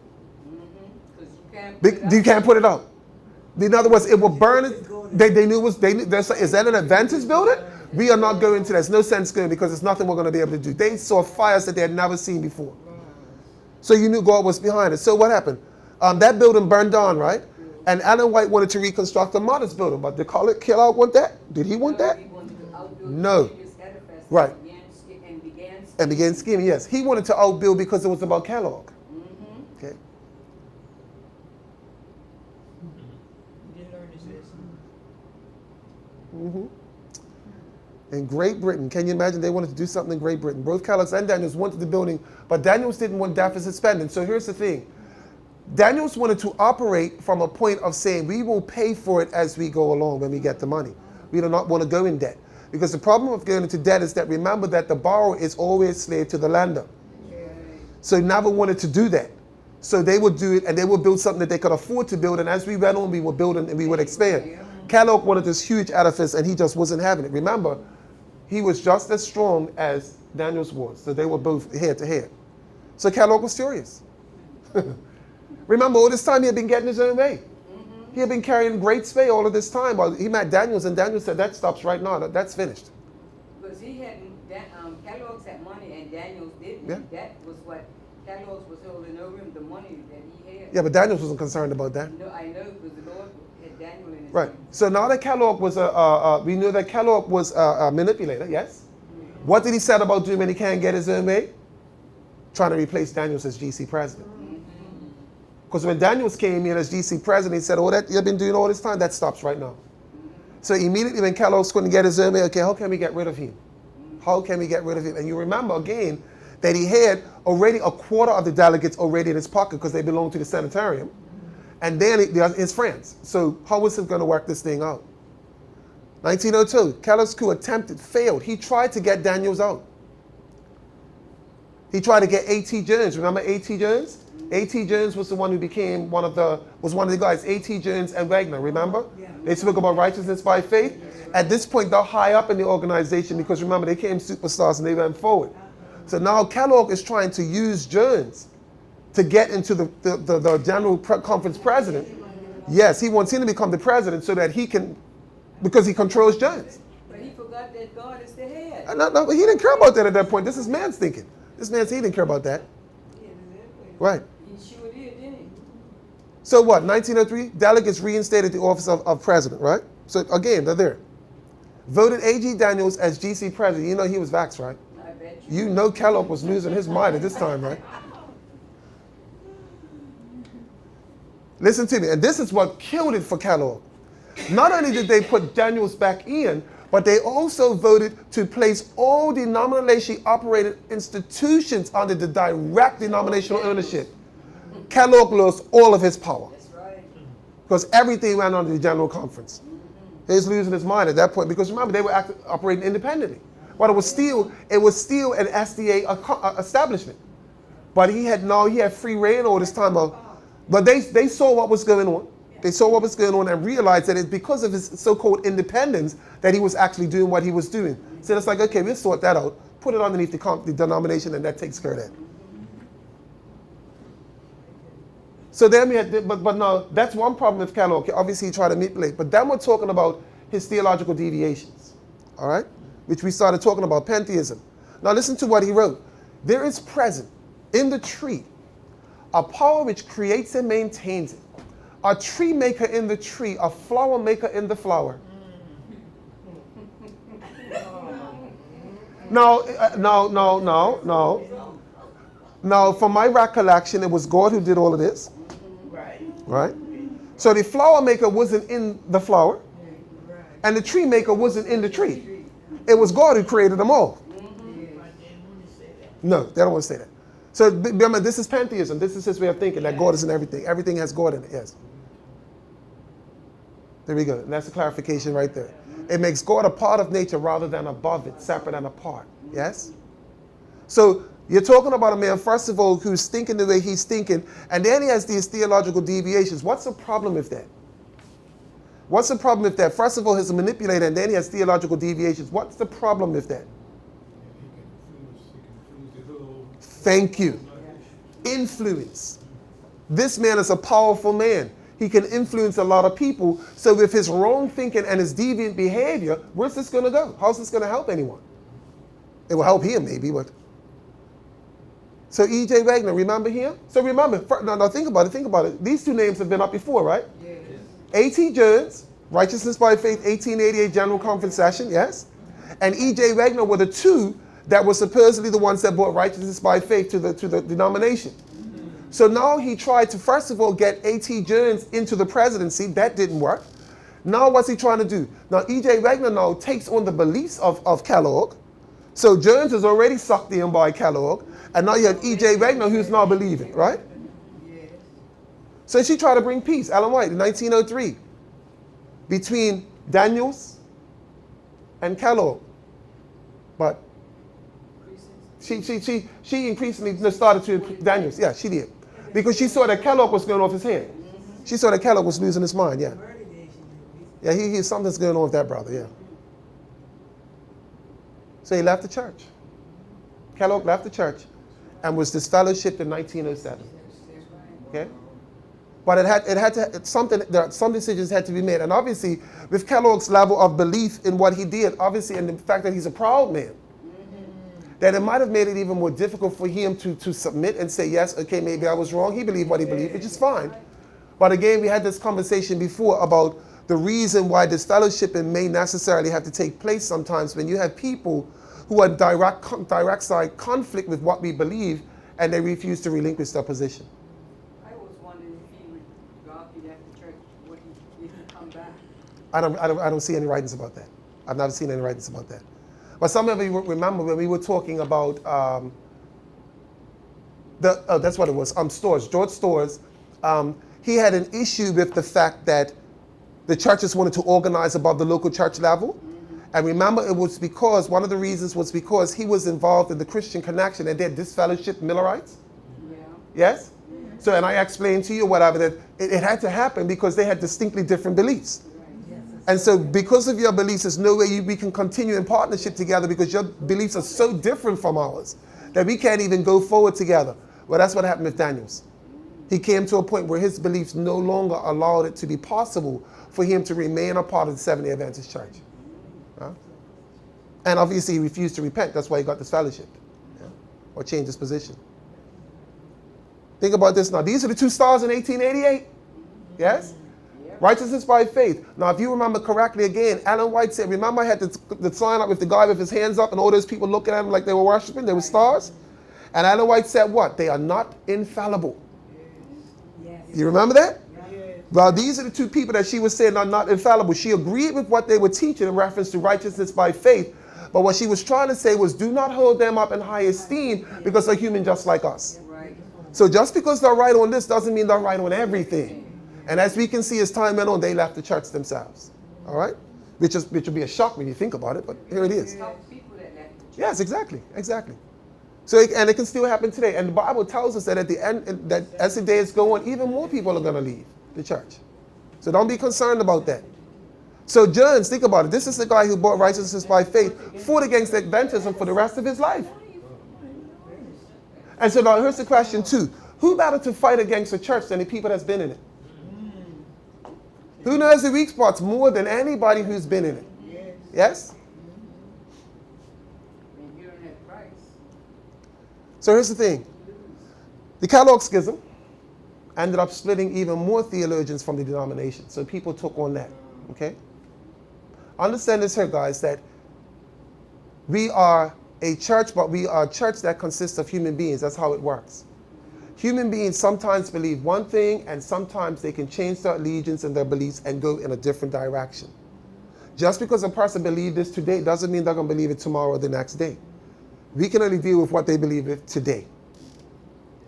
Because You can't put it out. In other words, it will burn. They knew is that an Adventist building? We are not going to. There's no sense going because there's nothing we're going to be able to do. They saw fires that they had never seen before. So you knew God was behind it. So what happened? That building burned down, right? And Ellen White wanted to reconstruct the modest building, but did Kellogg want that? Did he want that? No. Right. And began scheming, yes. He wanted to outbuild because it was about Kellogg. Okay. In Great Britain, can you imagine they wanted to do something in Great Britain? Both Kellogg's and Daniels wanted the building, but Daniels didn't want deficit spending. So here's the thing. Daniels wanted to operate from a point of saying, we will pay for it as we go along when we get the money. We do not want to go in debt. Because the problem of going into debt is that remember that the borrower is always slave to the lender. So he never wanted to do that. So they would do it and they would build something that they could afford to build. And as we went on, we were building and we would expand. Kellogg wanted this huge edifice and he just wasn't having it. Remember, he was just as strong as Daniels was. So they were both head to head. So Kellogg was furious. Remember, all this time he had been getting his own way. He had been carrying great sway all of this time. While he met Daniels and Daniels said, that stops right now. That's finished. Because he hadn't, Kellogg's had money and Daniels didn't. Yeah. That was what Kellogg was holding over him the money that he had. Yeah, but Daniel wasn't concerned about that. No, I know, because the Lord had Daniel in his Right. hand. So now that Kellogg was we knew that Kellogg was a manipulator, yes? What did he say about doing when he can't get his own way? Trying to replace Daniels as GC president. Because when Daniels came in as GC president, he said, oh, that you've been doing all this time, that stops right now. So immediately when Kellogg couldn't get his own way, okay, how can we get rid of him? How can we get rid of him? And you remember again that he had already a quarter of the delegates already in his pocket because they belonged to the sanitarium. And then they are his friends. So how was he going to work this thing out? 1902, Kellogg's coup failed. He tried to get Daniels out. He tried to get A.T. Jones. Remember A.T. Jones? A.T. Jones was the one who became one of the guys. A.T. Jones and Wagner, remember? They spoke about righteousness by faith. At this point, they're high up in the organization because remember, they became superstars and they went forward. So now Kellogg is trying to use Jones to get into the general conference president. Yes, he wants him to become the president so that he can, because he controls Jones. But he forgot that God is the head. No, he didn't care about that at that point. This is man's thinking. This man's, he didn't care about that. Right. He sure did, didn't he? So what, 1903, delegates reinstated the office of president, right? So again, they're there. Voted A.G. Daniels as GC president. You know he was vaxxed, right? I bet you. You know Kellogg was losing his mind at this time, right? Listen to me, and this is what killed it for Kellogg. Not only did they put Daniels back in, but they also voted to place all denominationally operated institutions under the direct denominational ownership. Kellogg lost all of his power. That's right. Because everything went under the general conference. He was losing his mind at that point because remember, they were operating independently. But it was still an SDA establishment. But he had free reign all this time. But they saw what was going on. They saw what was going on and realized that it's because of his so-called independence that he was actually doing what he was doing. So it's like, okay, we'll sort that out. Put it underneath the denomination and that takes care of that. So then we had, but now that's one problem with Kellogg. Obviously he tried to manipulate. But then we're talking about his theological deviations. All right? Which we started talking about, pantheism. Now listen to what he wrote. There is present in the tree a power which creates and maintains it. A tree maker in the tree, a flower maker in the flower. No. Now, from my recollection, it was God who did all of this. Right? So the flower maker wasn't in the flower, and the tree maker wasn't in the tree. It was God who created them all. No, they don't want to say that. So remember, this is pantheism. This is his way of thinking, that God is in everything. Everything has God in it, yes. There we go. And that's the clarification right there. It makes God a part of nature rather than above it, separate and apart. Yes? So you're talking about a man, first of all, who's thinking the way he's thinking, and then he has these theological deviations. What's the problem with that? What's the problem with that? First of all, he's a manipulator, and then he has theological deviations. What's the problem with that? Thank you. Influence. This man is a powerful man. He can influence a lot of people. So with his wrong thinking and his deviant behavior, where's this going to go? How's this going to help anyone? It will help him maybe, but... So E.J. Wagner, remember him? So remember, now think about it. These two names have been up before, right? Yes. A.T. Jones, Righteousness by Faith, 1888 General Conference Session, yes? And E.J. Wagner were the two that were supposedly the ones that brought righteousness by faith to the denomination. So now he tried to, first of all, get A.T. Jones into the presidency. That didn't work. Now what's he trying to do? Now E.J. Wagner now takes on the beliefs of Kellogg. So Jones is already sucked in by Kellogg. And now you have E.J. Wagner who's now believing, right? Yes. So she tried to bring peace, Ellen White, in 1903, between Daniels and Kellogg. But she increasingly started to Daniels. Yeah, she did. Because she saw that Kellogg was going off his head. She saw that Kellogg was losing his mind, yeah. Yeah, something's going on with that brother, yeah. So he left the church. Kellogg left the church and was disfellowshipped in 1907. Okay? But some decisions had to be made. And obviously, with Kellogg's level of belief in what he did, obviously, and the fact that he's a proud man, that it might have made it even more difficult for him to submit and say, yes, okay, maybe I was wrong. He believed what he believed, which is fine. But again, we had this conversation before about the reason why this fellowshipping may necessarily have to take place sometimes when you have people who are direct side conflict with what we believe and they refuse to relinquish their position. I was wondering if he would drop it after church, would he come back? I don't see any writings about that. I've never seen any writings about that. But some of you remember when we were talking about that's what it was. Storrs, George Storrs. He had an issue with the fact that the churches wanted to organize above the local church level. And remember, it was because, one of the reasons was because he was involved in the Christian Connection and they had disfellowship Millerites. Yeah. Yes? So, and I explained to you whatever, that it had to happen because they had distinctly different beliefs. And so because of your beliefs, there's no way we can continue in partnership together because your beliefs are so different from ours that we can't even go forward together. Well, that's what happened with Daniels. He came to a point where his beliefs no longer allowed it to be possible for him to remain a part of the Seventh-day Adventist Church. And obviously he refused to repent. That's why he got disfellowshipped. Or changed his position. Think about this now. These are the two stars in 1888. Yes? Righteousness by faith. Now, if you remember correctly again, Ellen White said, remember I had the sign up with the guy with his hands up and all those people looking at him like they were worshiping? They were stars. And Ellen White said what? They are not infallible. Yes. You remember that? Yes. Well, these are the two people that she was saying are not infallible. She agreed with what they were teaching in reference to righteousness by faith. But what she was trying to say was do not hold them up in high esteem because they're human just like us. Right. So just because they're right on this doesn't mean they're right on everything. And as we can see, as time went on, they left the church themselves. All right? Which would be a shock when you think about it, but here it is. People that left the church. Yes, exactly. So, and it can still happen today. And the Bible tells us that at the end, that as the days go on, even more people are going to leave the church. So don't be concerned about that. So Jones, think about it. This is the guy who brought righteousness by faith, fought against Adventism for the rest of his life. And so now here's the question too. Who better to fight against a church than the people that's been in it? Who knows the weak spots more than anybody who's been in it? Yes? And you don't have Christ. So here's the thing. The Kellogg Schism ended up splitting even more theologians from the denomination. So people took on that. Okay? Understand this here, guys, that we are a church, but we are a church that consists of human beings. That's how it works. Human beings sometimes believe one thing, and sometimes they can change their allegiance and their beliefs and go in a different direction. Just because a person believes this today doesn't mean they're going to believe it tomorrow or the next day. We can only deal with what they believe with today.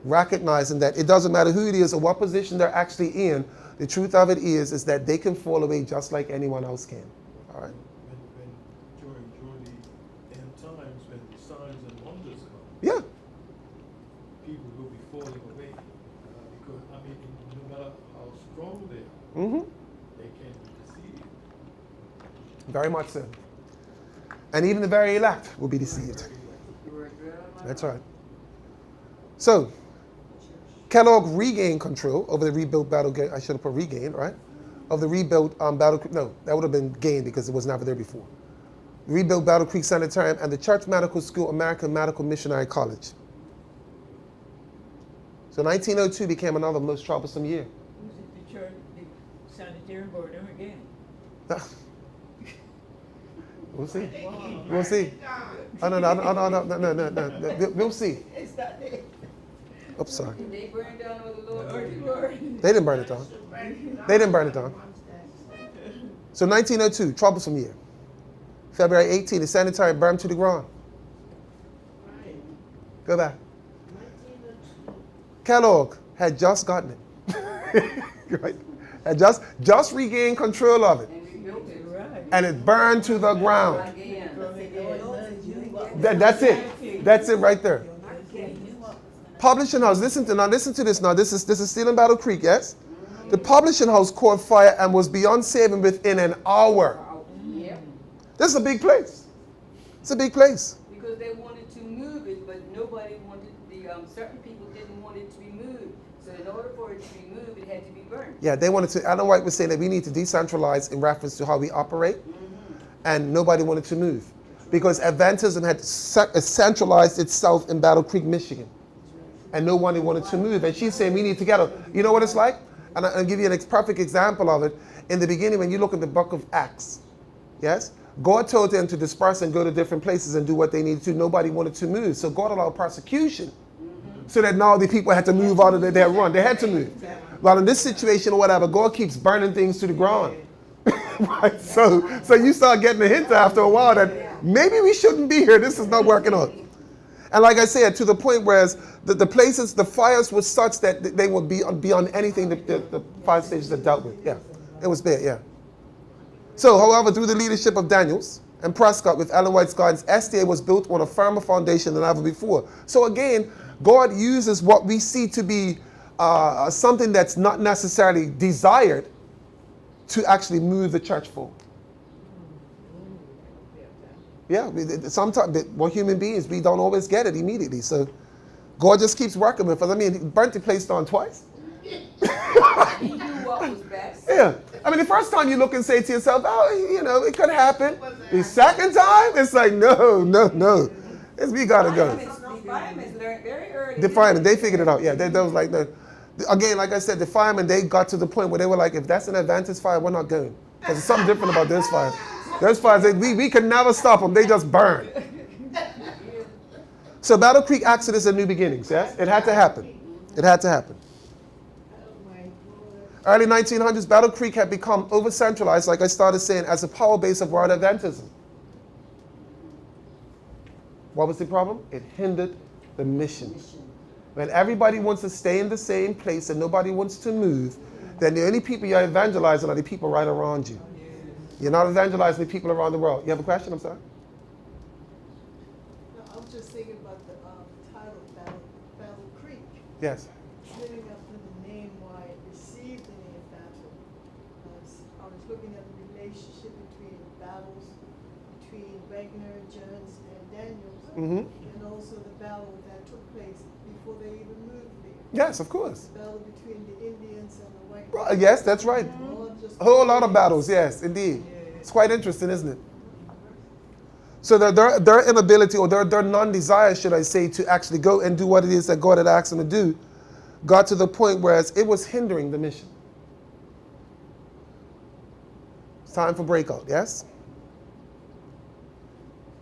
Recognizing that it doesn't matter who it is or what position they're actually in, the truth of it is that they can fall away just like anyone else can. All right? During the end times, when the signs and wonders come, Yeah. people will be falling away. Because, I mean, no matter how strong they are, Mm-hmm. they can be deceived. Very much so. And even the very elect will be deceived. That's right. So, Kellogg regained control over the rebuilt battle. I should have put regained, right? Of the rebuilt Battle. No, that would have been gained because it was never there before. Rebuilt Battle Creek Sanitarium and the Church Medical School, American Medical Missionary College. So 1902 became another most troublesome year. Was it the church, the sanitarium board again? We'll see. We'll see. Oh, no. We'll see. It's not there. Oops, sorry. Did they burn down all the Lord? They didn't burn it down. They didn't burn it down. So 1902, troublesome year. February 18, the sanitarium burned to the ground. Go back. Kellogg had just gotten it. Right? Had just regained control of it. And we built it. Right. And it burned to the ground. Again. That's it. That's it right there. Publishing house, listen to this now. This is still in Battle Creek, yes? The publishing house caught fire and was beyond saving within an hour. Yep. This is a big place. It's a big place. Because they wanted to move it, but nobody wanted certain people didn't want it to be moved. So in order for it to be moved, it had to be burned. Yeah, they wanted to. Ellen White was saying that we need to decentralize in reference to how we operate, and nobody wanted to move. because Adventism had centralized itself in Battle Creek, Michigan. And no one wanted to move. And she's saying we need to get her. You know what it's like? And I'll give you a perfect example of it. In the beginning, when you look at the book of Acts, yes? God told them to disperse and go to different places and do what they needed to. Nobody wanted to move. So God allowed persecution. So that now the people had to move out of their run. They had to move. Well, in this situation or whatever, God keeps burning things to the ground. Right? So you start getting a hint after a while that maybe we shouldn't be here. This is not working out. And like I said, to the point whereas the places, the fires were such that they would be beyond anything the fire stations have dealt with. Yeah, it was bad, yeah. So, however, through the leadership of Daniels and Prescott with Ellen White's guidance, SDA was built on a firmer foundation than ever before. So again, God uses what we see to be something that's not necessarily desired to actually move the church forward. Yeah, sometimes we're human beings. We don't always get it immediately. So God just keeps working with us. I mean, he burnt the place down twice. He knew what was best. Yeah. I mean, the first time you look and say to yourself, oh, you know, it could happen. The second time, it's like, no. We got to go. The firemen learned very early. The firemen, they figured it out. Yeah, they was like, no. Again, like I said, the firemen, they got to the point where they were like, if that's an Adventist fire, we're not going. Because there's something different about those fires. Those fires, we can never stop them. They just burn. So Battle Creek Exodus and new beginnings, yes? It had to happen. It had to happen. Early 1900s, Battle Creek had become over-centralized, like I started saying, as a power base of world Adventism. What was the problem? It hindered the mission. When everybody wants to stay in the same place and nobody wants to move, then the only people you're evangelizing are the people right around you. You're not evangelizing the people around the world. You have a question? I'm sorry? No, I was just thinking about the title, Battle Creek. Yes. Living up to the name, why it received the name Battle. I was looking at the relationship between battles, between Wagner, Jones, and Daniels, and also the battle that took place before they even moved there. Yes, of course. The battle between the Indians and the white Well, yes, that's right. A whole lot of battles, yes, indeed. It's quite interesting, isn't it? So their inability, or their non-desire, should I say, to actually go and do what it is that God had asked them to do, got to the point where it was hindering the mission. It's time for breakout, yes?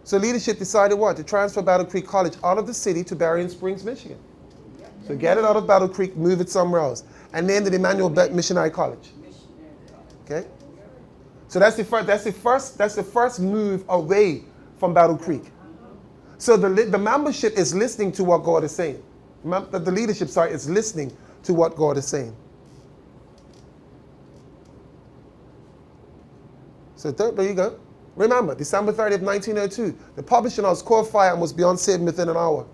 So leadership decided what? To transfer Battle Creek College out of the city to Berrien Springs, Michigan. So get it out of Battle Creek, move it somewhere else, and name it Emmanuel Missionary College. Okay? So that's the first move away from Battle Creek. So the membership is listening to what God is saying. The leadership, is listening to what God is saying. So there you go. Remember, December 30th, 1902, the publishing house caught fire and was beyond saving within an hour.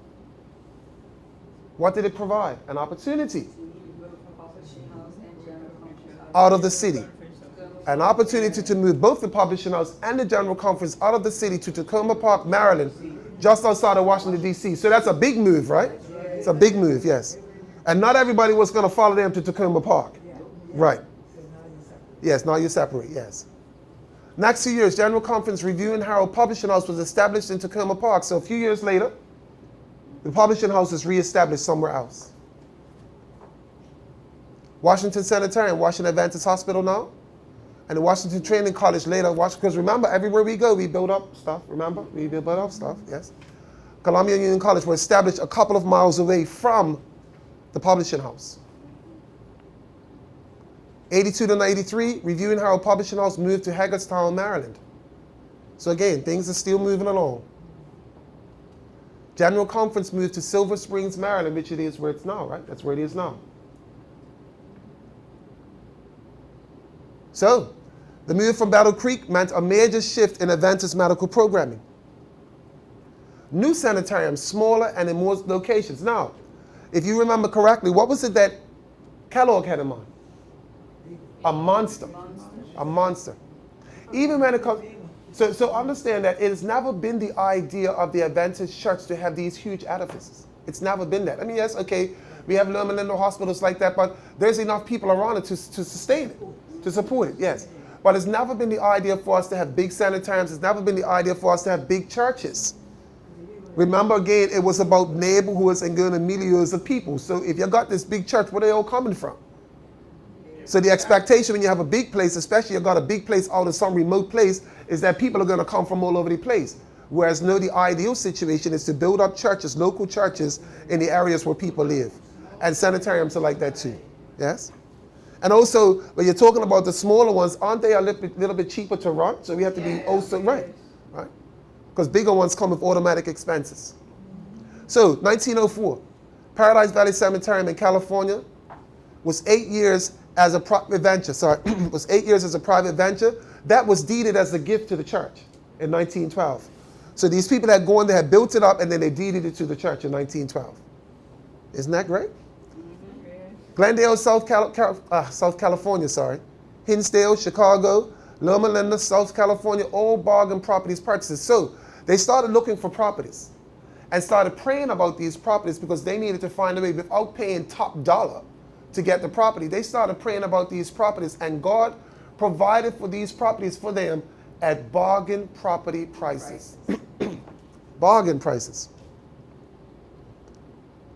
What did it provide? An opportunity out of the city. An opportunity to move both the publishing house and the general conference out of the city to Tacoma Park, Maryland, just outside of Washington, D.C. So that's a big move, right? It's a big move, yes. And not everybody was going to follow them to Tacoma Park. Right. Yes, now you separate, yes. Next 2 years, General Conference Review and Herald Publishing House was established in Tacoma Park. So a few years later, the publishing house is reestablished somewhere else. Washington Sanitarium, Washington Adventist Hospital now, and the Washington Training College later. Because remember, everywhere we go, we build up stuff. Remember? We build up stuff, yes. Columbia Union College were established a couple of miles away from the publishing house. 82 to 93, Review and Herald Publishing House moved to Hagerstown, Maryland. So again, things are still moving along. General Conference moved to Silver Springs, Maryland, which it is where it's now, right? That's where it is now. So, the move from Battle Creek meant a major shift in Adventist medical programming. New sanitariums, smaller and in more locations. Now, if you remember correctly, what was it that Kellogg had in mind? A monster. A monster. Even when it comes... So understand that it has never been the idea of the Adventist Church to have these huge edifices. It's never been that. I mean, yes, okay, we have Loma Linda hospitals like that, but there's enough people around it to sustain it, to support it, yes. But it's never been the idea for us to have big sanitariums. It's never been the idea for us to have big churches. Remember, again, it was about neighborhoods and good milieux of people. So if you got this big church, where are they all coming from? So the expectation when you have a big place, especially you got a big place out in some remote place, is that people are going to come from all over the place. Whereas no, the ideal situation is to build up churches, local churches, in the areas where people live. And sanitariums are like that too. Yes? And also, when you're talking about the smaller ones, aren't they a little bit cheaper to run? So we have to be also right. Because bigger ones come with automatic expenses. So 1904, Paradise Valley Cemetery in California was 8 years as a private venture. Was 8 years as a private venture. That was deeded as a gift to the church in 1912. So these people had gone, they had built it up, and then they deeded it to the church in 1912. Isn't that great? Glendale, South California, Hinsdale, Chicago, Loma Linda, South California, all bargain properties purchases. So they started looking for properties and started praying about these properties because they needed to find a way without paying top dollar to get the property. They started praying about these properties, and God provided for these properties for them at bargain property prices. Bargain prices.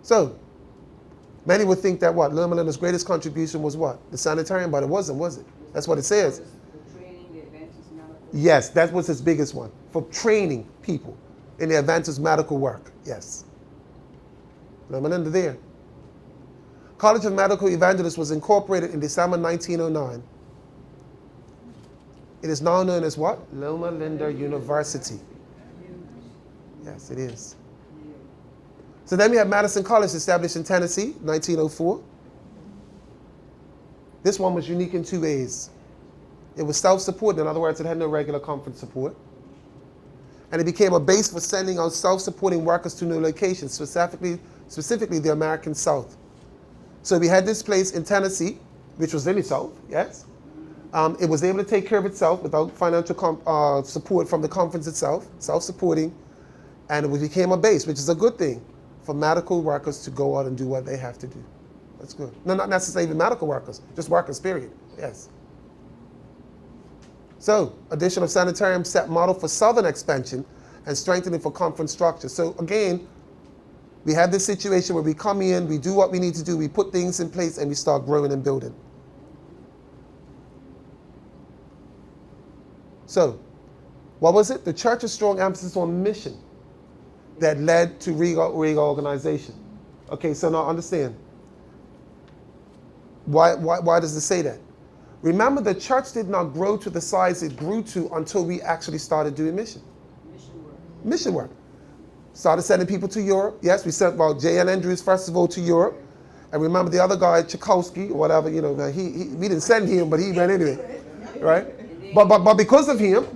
So many would think that what? Loma Linda's greatest contribution was what? The sanitarium, but it wasn't, was it? That's what it says. The training, the Adventist medical. Yes, that was his biggest one. For training people in the Adventist medical work. Yes. Loma Linda there. College of Medical Evangelists was incorporated in December 1909. It is now known as what? Loma Linda University. Yes, it is. So then we have Madison College, established in Tennessee, 1904. This one was unique in 2 ways. It was self-supporting. In other words, it had no regular conference support. And it became a base for sending out self-supporting workers to new locations, specifically the American South. So we had this place in Tennessee, which was in the South, yes. It was able to take care of itself without financial support from the conference itself, self-supporting, and it became a base, which is a good thing for medical workers to go out and do what they have to do. That's good. No, not necessarily medical workers, just workers, period. Yes. So, addition of sanitarium set model for southern expansion and strengthening for conference structure. So again, we have this situation where we come in, we do what we need to do, we put things in place, and we start growing and building. So, what was it? The church's strong emphasis on mission that led to reorganization. Okay, so now understand. Why does it say that? Remember, the church did not grow to the size it grew to until we actually started doing mission. Mission work. Started sending people to Europe. Yes, we sent J.N. Andrews first of all to Europe. And remember the other guy, Tchaikovsky, or whatever, we didn't send him, but he went anyway. Right? But because of him,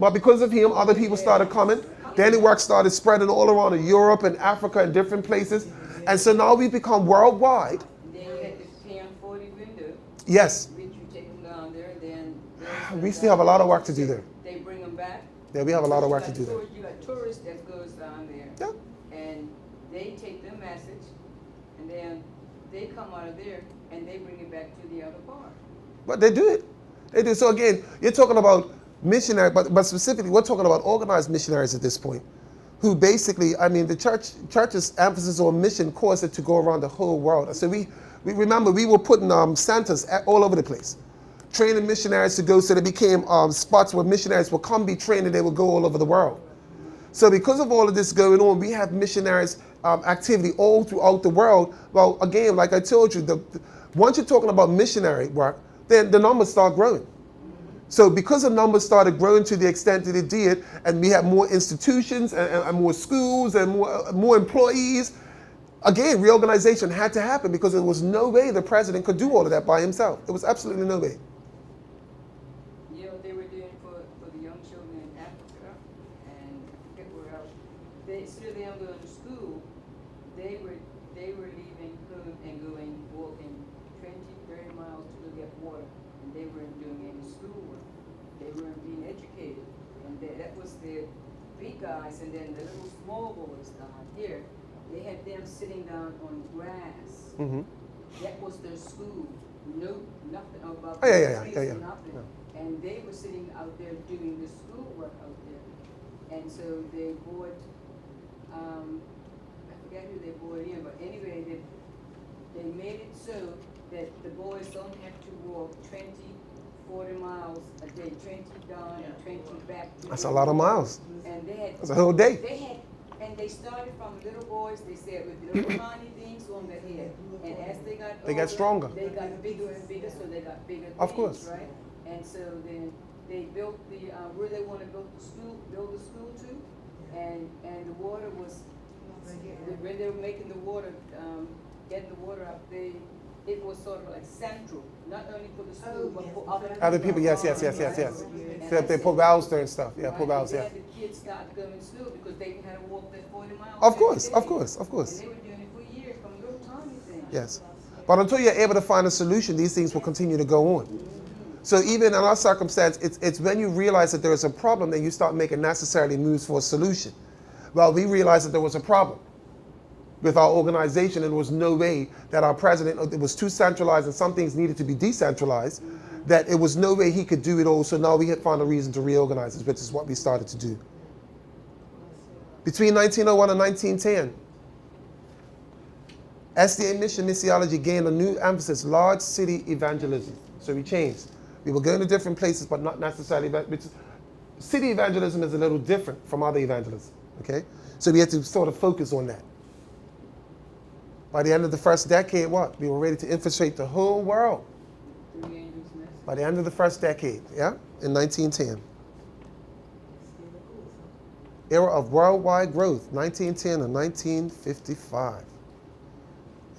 other people started coming. Then the work started spreading all around Europe and Africa and different places. And so now we've become worldwide. Then you had the PM40 window. Yes. Which you take them down there, then We still have a lot of work to do there. they bring them back. Yeah, we have a lot of work to do there. You got tourists that goes down there. Yeah. And they take their message, and then they come out of there, and they bring it back to the other part. But they do it. They do. So again, you're talking about missionary, but specifically, we're talking about organized missionaries at this point, who basically, the church's emphasis on mission caused it to go around the whole world. So we remember we were putting centers all over the place, training missionaries to go. So they became spots where missionaries would come be trained, and they would go all over the world. So because of all of this going on, we have missionaries activity all throughout the world. Well, again, like I told you, once you're talking about missionary work, then the numbers start growing. So because the numbers started growing to the extent that it did, and we have more institutions and more schools and more employees, again, reorganization had to happen because there was no way the president could do all of that by himself. There was absolutely no way. You know what they were doing for the young children in Africa and everywhere else? Instead of them going to school, they were leaving home and walking 20, 30 miles to go get water. And they weren't doing any schoolwork. They weren't being educated. And that was the big guys, and then the little small boys down here, they had them sitting down on grass, that was their school. No, nothing about. Oh, yeah. Nothing. No. And they were sitting out there doing the schoolwork out there. And so they bought, I forget who they bought in, but anyway, they made it so that the boys don't have to walk 20, 40 miles a day, 20 down and 20 back. That's a lot of miles. And they had. That's a whole day. And they started from little boys, they said, with little tiny things on their head. And as they got older, They got stronger. They got bigger and bigger, so they got bigger things, Of course. right? And so then they built the, where they want to build the school to, and the water was, when they were making the water, getting the water up, it was sort of like central, not only for the school, but for Other people, yes. And They put valves there and stuff. Yeah, put valves, yeah. And then the kids started going to school because they had to walk that 40 miles. Of course, every of day. course, of course. And they were doing it for years from little tiny things. Yes. But until you're able to find a solution, these things will continue to go on. So even in our circumstance, it's when you realize that there is a problem that you start making necessarily moves for a solution. Well, we realized that there was a problem with our organization, and there was no way that our president, it was too centralized and some things needed to be decentralized, that it was no way he could do it all. So now we had found a reason to reorganize it, which is what we started to do. Between 1901 and 1910, SDA mission missiology gained a new emphasis, large city evangelism. So we changed. We were going to different places, but not necessarily. City evangelism is a little different from other evangelism, okay? So we had to sort of focus on that. By the end of the first decade, what? We were ready to infiltrate the whole world. By the end of the first decade, yeah? In 1910. Era of worldwide growth, 1910 and 1955.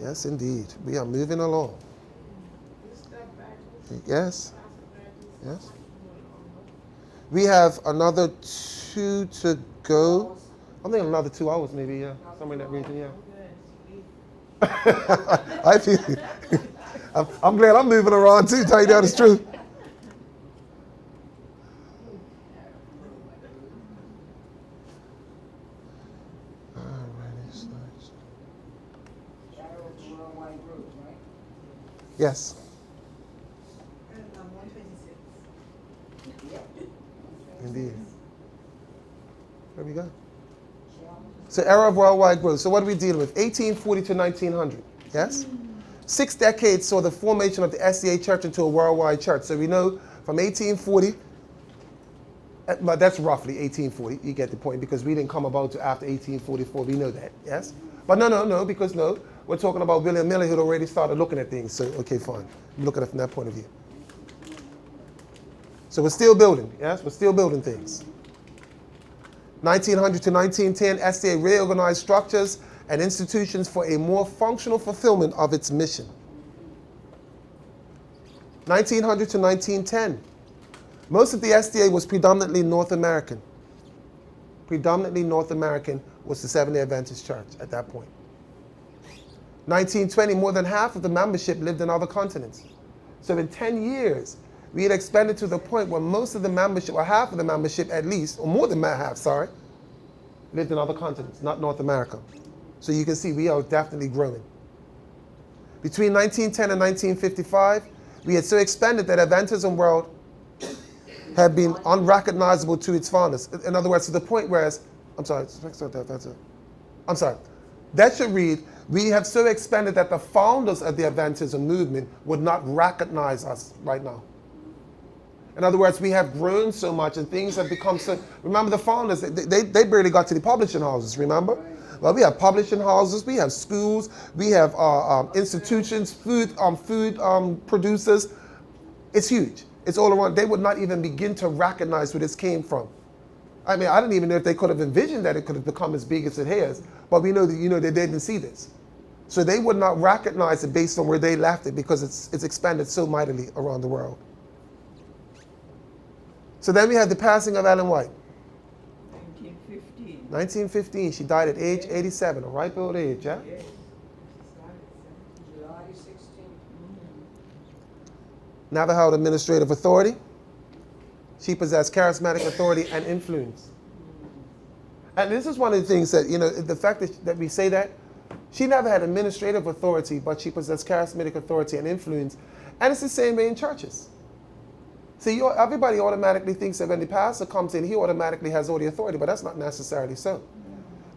Yes, indeed. We are moving along. Yes. Yes. We have another 2 to go. I think another 2 hours maybe, yeah. Somewhere in that region, yeah. I feel I'm glad I'm moving around too, tell you that is true. Yes. And 126. Indeed. There we go. So era of worldwide growth. So what are we dealing with? 1840 to 1900. Yes? 6 decades saw the formation of the SDA Church into a worldwide church. So we know from 1840, but that's roughly 1840. You get the point, because we didn't come about to after 1844. We know that. Yes? But no, because we're talking about William Miller, who had already started looking at things. So, okay, fine. We look at it from that point of view. So we're still building. Yes? We're still building things. 1900 to 1910, SDA reorganized structures and institutions for a more functional fulfillment of its mission. 1900 to 1910, most of the SDA was predominantly North American. Predominantly North American was the Seventh-day Adventist Church at that point. 1920, more than half of the membership lived in other continents. So in 10 years, we had expanded to the point where most of the membership, or half of the membership at least, or more than half, sorry, lived in other continents, not North America. So you can see we are definitely growing. Between 1910 and 1955, we had so expanded that Adventism world had been unrecognizable to its founders. In other words, to the point where, that should read, we have so expanded that the founders of the Adventism movement would not recognize us right now. In other words, we have grown so much and things have become so... Remember the founders, they barely got to the publishing houses, remember? Well, we have publishing houses, we have schools, we have institutions, food producers. It's huge. It's all around. They would not even begin to recognize where this came from. I mean, I don't even know if they could have envisioned that it could have become as big as it has, but we know that, they didn't see this. So they would not recognize it based on where they left it, because it's expanded so mightily around the world. So then we have the passing of Ellen White. 1915. 1915, she died at age 87, a ripe old age, yeah? Yes. July 16th. Never held administrative authority. She possessed charismatic authority and influence. And this is one of the things that, the fact that we say that, She never had administrative authority, but she possessed charismatic authority and influence. And it's the same way in churches. See, everybody automatically thinks that when the pastor comes in, he automatically has all the authority, but that's not necessarily so.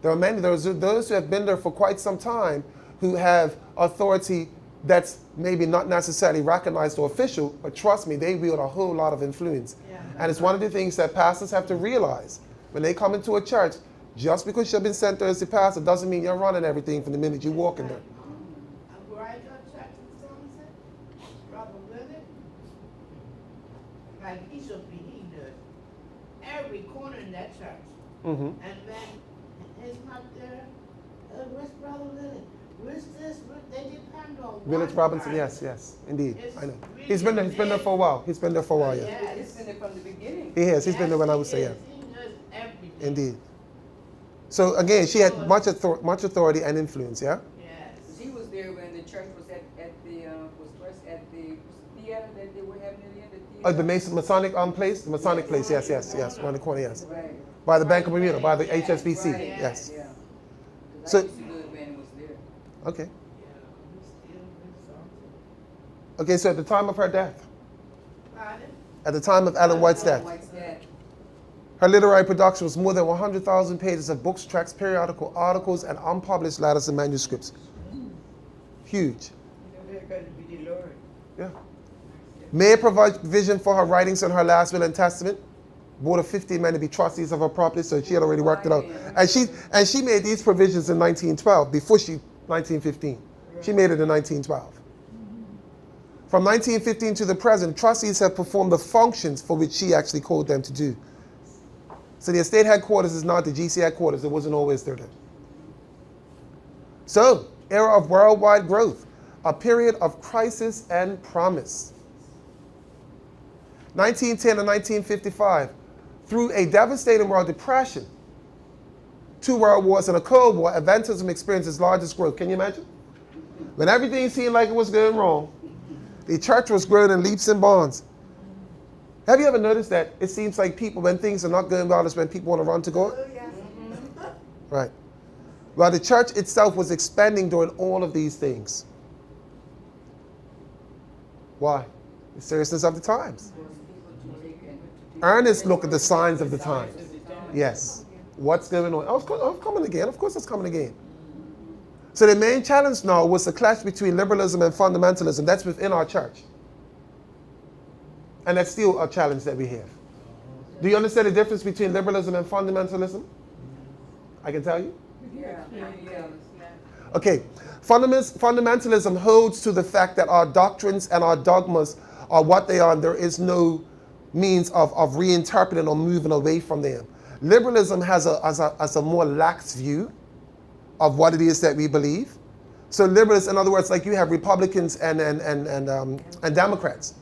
There are many, those who have been there for quite some time who have authority that's maybe not necessarily recognized or official, but trust me, they wield a whole lot of influence. Yeah. And it's one of the things that pastors have to realize. When they come into a church, just because you've been sent there as the pastor doesn't mean you're running everything from the minute you walk in there. And where I got church in Somerset, Brother Leonard, like he should be, he knows every corner in that church. Mm-hmm. And when he's not there, where's Brother Leonard? Where's this? They depend on Village one Robinson, person. yes, indeed. It's I know. really He's been there for a while. He's been there for a while, yeah. Yeah, It's been there from the beginning. He has. He's been there when I was yes, saying. he knows everything. Indeed. So again, she had much authority and influence, yeah? Yes. She was there when the church was at the was first at the theater that they were having it in the theater. Oh, the Masonic place? The Masonic place, yes, around the corner, yes. Right. By the Bank of Bermuda, by the Right. HSBC, Right. yes. Yeah. 'Cause So- I used to do it when it was there. Okay. Yeah, he's still in something. Okay, so at the time of her death, Pardon? at the time of Ellen White's death, White's death. her literary production was more than 100,000 pages of books, tracts, periodical articles, and unpublished letters and manuscripts. Huge. They're going to be the Lord. Yeah. May it provide vision for her writings in her last will and testament. Board of 15 men to be trustees of her property, so she had already worked it out. And she made these provisions in 1912, before 1915. She made it in 1912. From 1915 to the present, trustees have performed the functions for which she actually called them to do. So the estate headquarters is not the GC headquarters. It wasn't always there then. So, era of worldwide growth, a period of crisis and promise. 1910 and 1955, through a devastating world depression, 2 world wars and a Cold War, Adventism experienced its largest growth. Can you imagine? When everything seemed like it was going wrong, the church was growing in leaps and bounds. Have you ever noticed that it seems like people, when things are not going well, is when people want to run to God? Oh, yeah. Right. Well, the church itself was expanding during all of these things. Why? The seriousness of the times. Earnest look at the signs of the times. Yes. What's going on? Oh, coming again. Of course it's coming again. So the main challenge now was the clash between liberalism and fundamentalism. That's within our church. And that's still a challenge that we have. Do you understand the difference between liberalism and fundamentalism? I can tell you. Yeah. Okay. Fundamentalism holds to the fact that our doctrines and our dogmas are what they are, and there is no means of reinterpreting or moving away from them. Liberalism has a more lax view of what it is that we believe. So liberals, in other words, like you have Republicans and Democrats.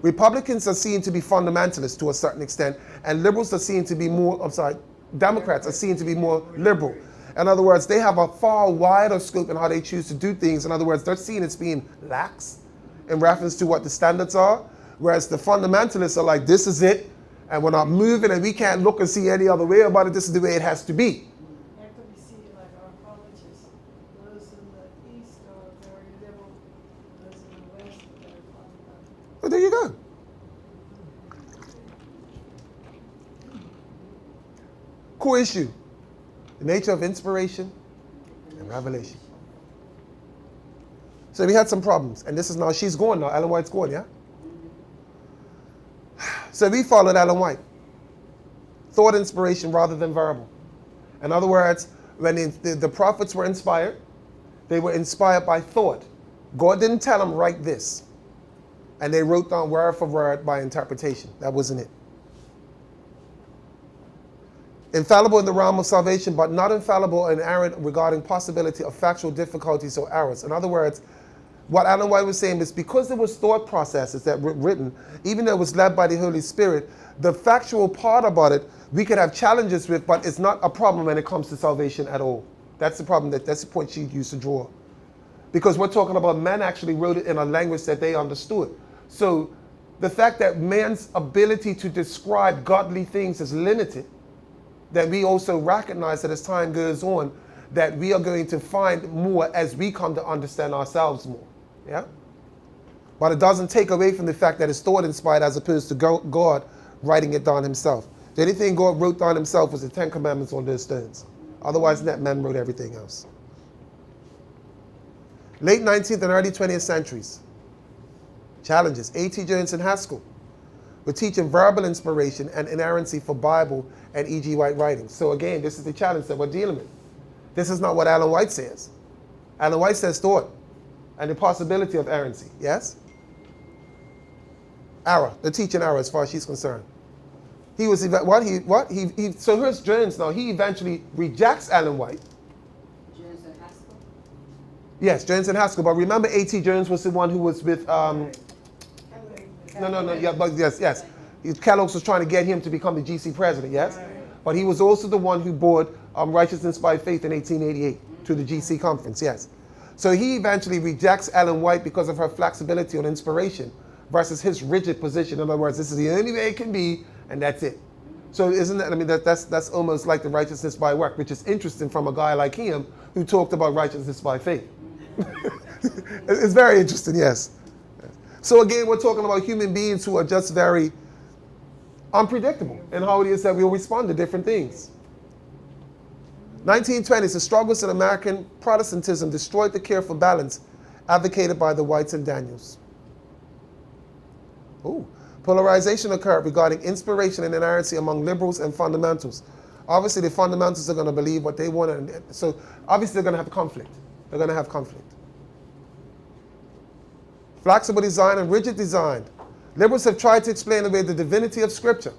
Republicans are seen to be fundamentalists to a certain extent, and liberals are seen to be more, Democrats are seen to be more liberal. In other words, they have a far wider scope in how they choose to do things. In other words, they're seen as being lax in reference to what the standards are, whereas the fundamentalists are like, this is it, and we're not moving, and we can't look and see any other way about it. This is the way it has to be. That could be seen like our colleges. Those in the east are very liberal, those in the west are very fundamental. Well, there you go. Core issue: the nature of inspiration and revelation. So we had some problems, and this is now, she's gone now. Ellen White's gone, yeah? So we followed Ellen White. Thought inspiration rather than verbal. In other words, when the prophets were inspired, they were inspired by thought. God didn't tell them, write this. And they wrote down word for word by interpretation. That wasn't it. Infallible in the realm of salvation, but not infallible and errant regarding possibility of factual difficulties or errors. In other words, what Ellen White was saying is because there was thought processes that were written, even though it was led by the Holy Spirit, the factual part about it, we could have challenges with, but it's not a problem when it comes to salvation at all. That's the problem, that's the point she used to draw. Because we're talking about men actually wrote it in a language that they understood. So the fact that man's ability to describe godly things is limited, that we also recognize that as time goes on, that we are going to find more as we come to understand ourselves more. Yeah? But it doesn't take away from the fact that it's thought inspired as opposed to God writing it down himself. The only thing God wrote down himself was the 10 Commandments on those stones. Otherwise, that man wrote everything else. Late 19th and early 20th centuries. Challenges. A.T. Jones and Haskell were teaching verbal inspiration and inerrancy for Bible and E.G. White writings. So again, this is the challenge that we're dealing with. This is not what Ellen White says. Ellen White says thought and the possibility of errancy. Yes? Error. The teaching error as far as she's concerned. He was, so here's Jones now. He eventually rejects Ellen White. Jones and Haskell? Yes, Jones and Haskell. But remember A.T. Jones was the one who was with, yes. Kellogg's was trying to get him to become the GC president, yes? But he was also the one who brought Righteousness by Faith in 1888 to the GC conference, yes. So he eventually rejects Ellen White because of her flexibility on inspiration versus his rigid position. In other words, this is the only way it can be, and that's it. So isn't that, I mean, that's almost like the righteousness by work, which is interesting from a guy like him who talked about righteousness by faith. It's very interesting, yes. So again, we're talking about human beings who are just very unpredictable in how it is that we'll respond to different things. 1920s, the struggles in American Protestantism destroyed the careful balance advocated by the Whites and Daniels. Polarization occurred regarding inspiration and inerrancy among liberals and fundamentals. Obviously, the fundamentals are going to believe what they want, and so obviously they're going to have conflict. They're going to have conflict. Flexible design and rigid design. Liberals have tried to explain away the divinity of Scripture.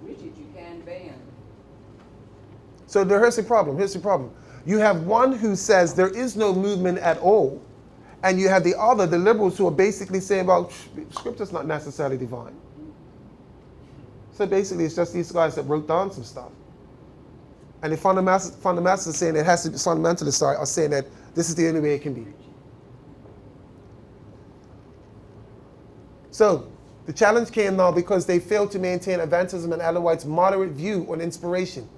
Rigid, you can ban. So here's the problem. Here's the problem. You have one who says there is no movement at all, and you have the other, the liberals, who are basically saying, well, Scripture's not necessarily divine. So basically, it's just these guys that wrote down some stuff. And the fundamentalists are saying it has to be, fundamentalists are saying that this is the only way it can be. So the challenge came now because they failed to maintain Adventism and Ellen White's moderate view on inspiration.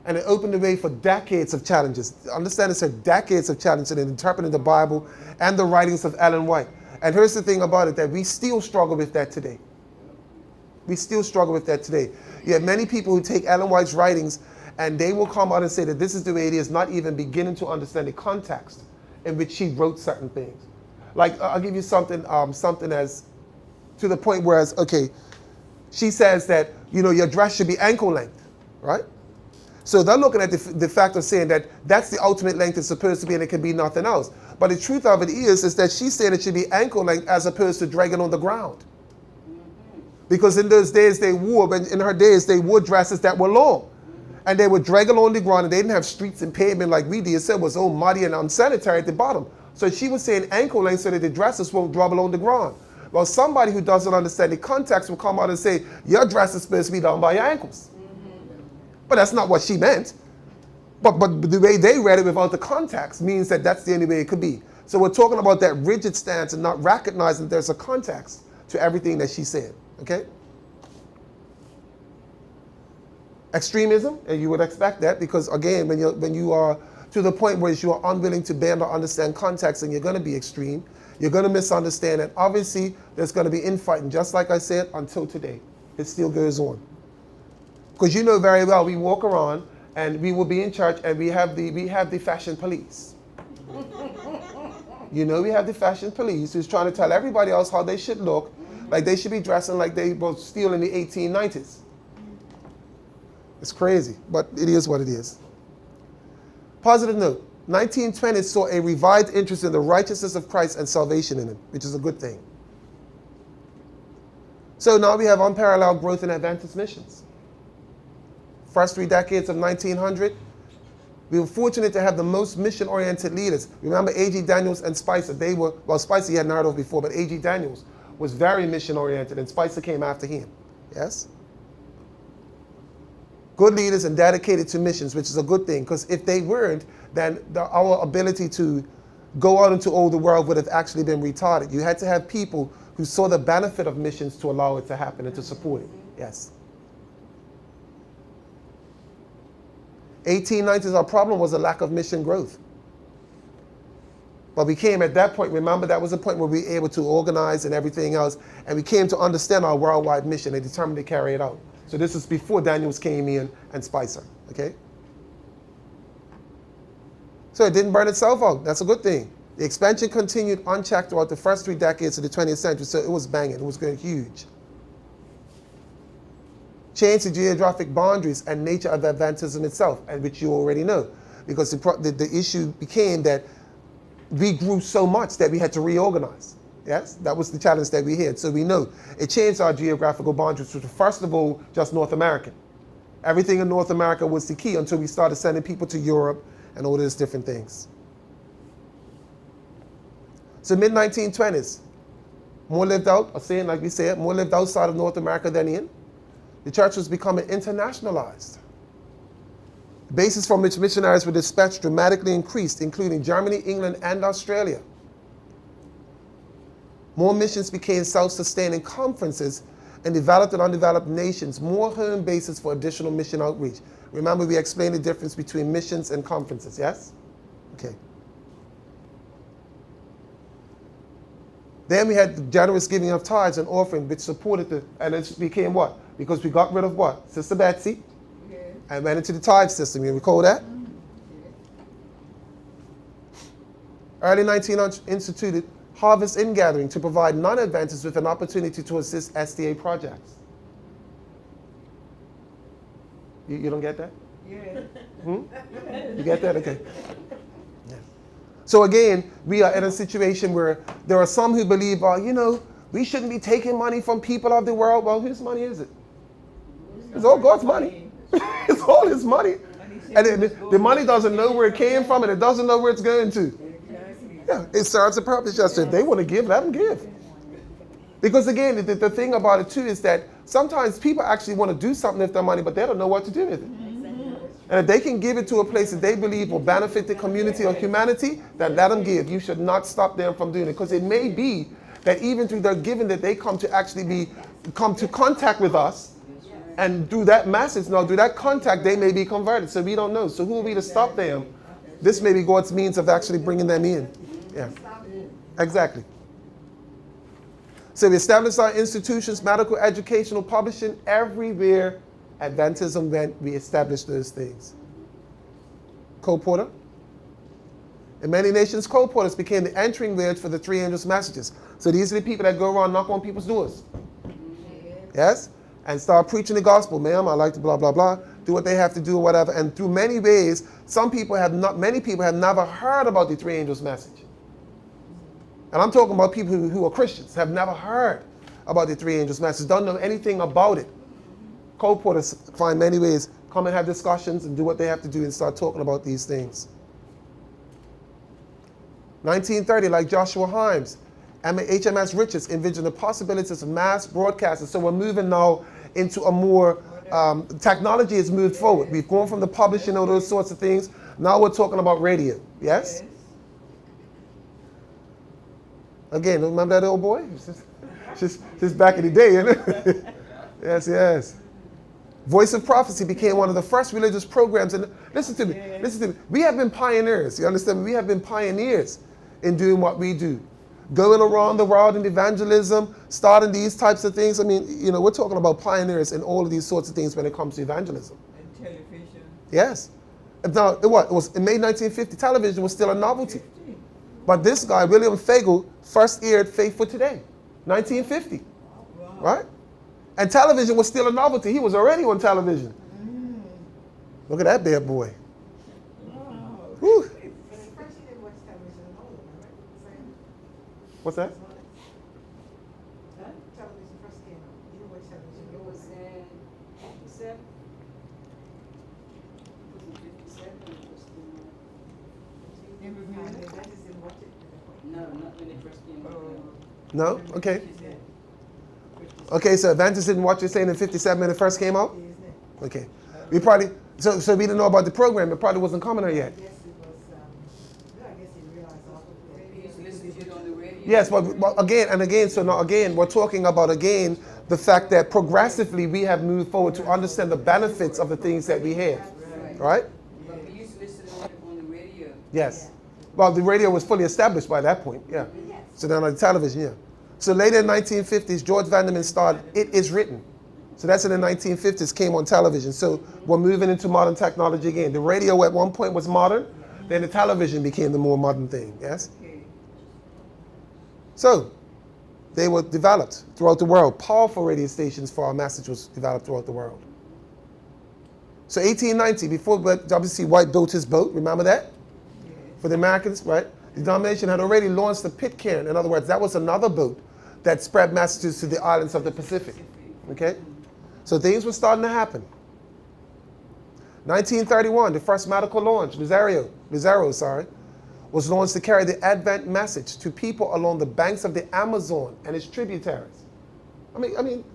And it opened the way for decades of challenges. Understand it's decades of challenges in interpreting the Bible and the writings of Ellen White. And here's the thing about it, that we still struggle with that today. We still struggle with that today. You have many people who take Ellen White's writings and they will come out and say that this is the way it is, not even beginning to understand the context in which she wrote certain things. Like, I'll give you something as to the point where, okay, she says that, your dress should be ankle length, right? So they're looking at the fact of saying that that's the ultimate length it's supposed to be and it can be nothing else. But the truth of it is that she's saying it should be ankle length as opposed to dragging on the ground. Because in those days in her days, they wore dresses that were long. And they would drag along the ground, and they didn't have streets and pavement like we did. So it was all muddy and unsanitary at the bottom. So she was saying ankle length so that the dresses won't drop along the ground. Well, somebody who doesn't understand the context will come out and say, your dress is supposed to be down by your ankles. But that's not what she meant. But the way they read it without the context means that that's the only way it could be. So we're talking about that rigid stance and not recognizing there's a context to everything that she said. Okay? Extremism, and you would expect that because, again, when you are to the point where you are unwilling to bend or understand context, and you're going to be extreme, you're going to misunderstand, and obviously there's going to be infighting, just like I said, until today. It still goes on. Because you know very well, we walk around and we will be in church and we have the fashion police. We have the fashion police who's trying to tell everybody else how they should look, like they should be dressing like they were still in the 1890s. It's crazy, but it is what it is. Positive note, 1920s saw a revived interest in the righteousness of Christ and salvation in him, which is a good thing. So now we have unparalleled growth in Adventist missions. First 3 decades of 1900, we were fortunate to have the most mission-oriented leaders. Remember A.G. Daniels and Spicer, Spicer you hadn't heard of before, but A.G. Daniels was very mission-oriented, and Spicer came after him. Yes? Good leaders and dedicated to missions, which is a good thing, because if they weren't, then our ability to go out into all the world would have actually been retarded. You had to have people who saw the benefit of missions to allow it to happen and to support it. Yes. 1890s, our problem was a lack of mission growth. But we came at that point, remember, that was the point where we were able to organize and everything else, and we came to understand our worldwide mission and determined to carry it out. So this is before Daniels came in and Spicer, okay? So it didn't burn itself out. That's a good thing. The expansion continued unchecked throughout the first 3 decades of the 20th century, so it was banging. It was going huge. Changed the geographic boundaries and nature of Adventism itself, and which you already know, because the issue became that we grew so much that we had to reorganize. Yes, that was the challenge that we had. So we know it changed our geographical boundaries, which were first of all just North American. Everything in North America was the key until we started sending people to Europe and all these different things. So mid-1920s, more lived out, or saying like we said, more lived outside of North America than in. The church was becoming internationalized. The basis from which missionaries were dispatched dramatically increased, including Germany, England, and Australia. More missions became self-sustaining conferences and developed and undeveloped nations, more home bases for additional mission outreach. Remember, we explained the difference between missions and conferences, yes? Okay. Then we had the generous giving of tithes and offering, which supported and it became what? Because we got rid of what? Sister Betsy, and went into the tithe system. You recall that? Early 1900s instituted Harvest Ingathering to provide non-Adventists with an opportunity to assist SDA projects. You don't get that? Yeah. You get that? Okay. Yeah. So again, we are in a situation where there are some who believe, we shouldn't be taking money from people of the world. Well, whose money is it? It's all God's money. It's all his money. And the money doesn't know where it came from, and it doesn't know where it's going to. Yeah, it serves a purpose. Just if they want to give, let them give. Because again, the thing about it too is that sometimes people actually want to do something with their money, but they don't know what to do with it. And if they can give it to a place that they believe will benefit the community or humanity, then let them give. You should not stop them from doing it, because it may be that even through their giving that they come to contact with us. And through that message, through that contact, they may be converted. So we don't know. So who are we to stop them? This may be God's means of actually bringing them in. Yeah, exactly. So we established our institutions, medical, educational, publishing, everywhere Adventism went, we established those things. Co-porter. In many nations, co-porters became the entering words for the 3 angels' messages. So these are the people that go around, knock on people's doors. Yes? And start preaching the gospel. Ma'am, I like to blah, blah, blah. Do what they have to do or whatever. And through many ways, many people have never heard about the 3 angels' message. And I'm talking about people who are Christians, have never heard about the 3 angels' message, don't know anything about it. Co-porters find many ways, come and have discussions and do what they have to do and start talking about these things. 1930, like Joshua Himes, HMS Richards envisioned the possibilities of mass broadcasting. So we're moving now into a more, technology has moved forward. We've gone from the publishing, all those sorts of things. Now we're talking about radio, yes? Again, remember that old boy? Just back in the day, isn't it? Yes. Voice of Prophecy became one of the first religious programs. And listen to me. We have been pioneers. You understand? We have been pioneers in doing what we do. Going around the world in evangelism, starting these types of things. I mean, we're talking about pioneers in all of these sorts of things when it comes to evangelism. And television. Yes. Now, it was in May 1950, television was still a novelty. But this guy, William Fagel, first aired Faith for Today, 1950. Wow. Right? And television was still a novelty. He was already on television. Look at that bad boy. Wow. Whew. What's that? Television first came out. You didn't watch television. It was in 57. Was it 57 when it first came out? Never heard of it. I just didn't watch it. No, not when it first came out. No? Okay. Okay, so Adventists didn't watch it saying in 57 when it first came out? Okay. We probably, so we didn't know about the program. It probably wasn't coming out yet. Yes, it was, I guess he realized all of it. They used to listen to it on the radio. Yes, but again, we're talking about, the fact that progressively we have moved forward to understand the benefits of the things that we have. Right? Yes. Well, the radio was fully established by that point, yeah. So then on the television, yeah. So later in the 1950s, George Vanderman starred It Is Written. So that's in the 1950s, came on television. So we're moving into modern technology again. The radio at one point was modern, then the television became the more modern thing, yes? So they were developed throughout the world. Powerful radio stations for our message was developed throughout the world. So 1890, before W.C. White built his boat, remember that? For the Americans, right? The denomination had already launched the Pitcairn. In other words, that was another boat that spread messages to the islands of the Pacific. Okay? So things were starting to happen. 1931, the first medical launch, Lazaro, was launched to carry the Advent message to people along the banks of the Amazon and its tributaries. I mean,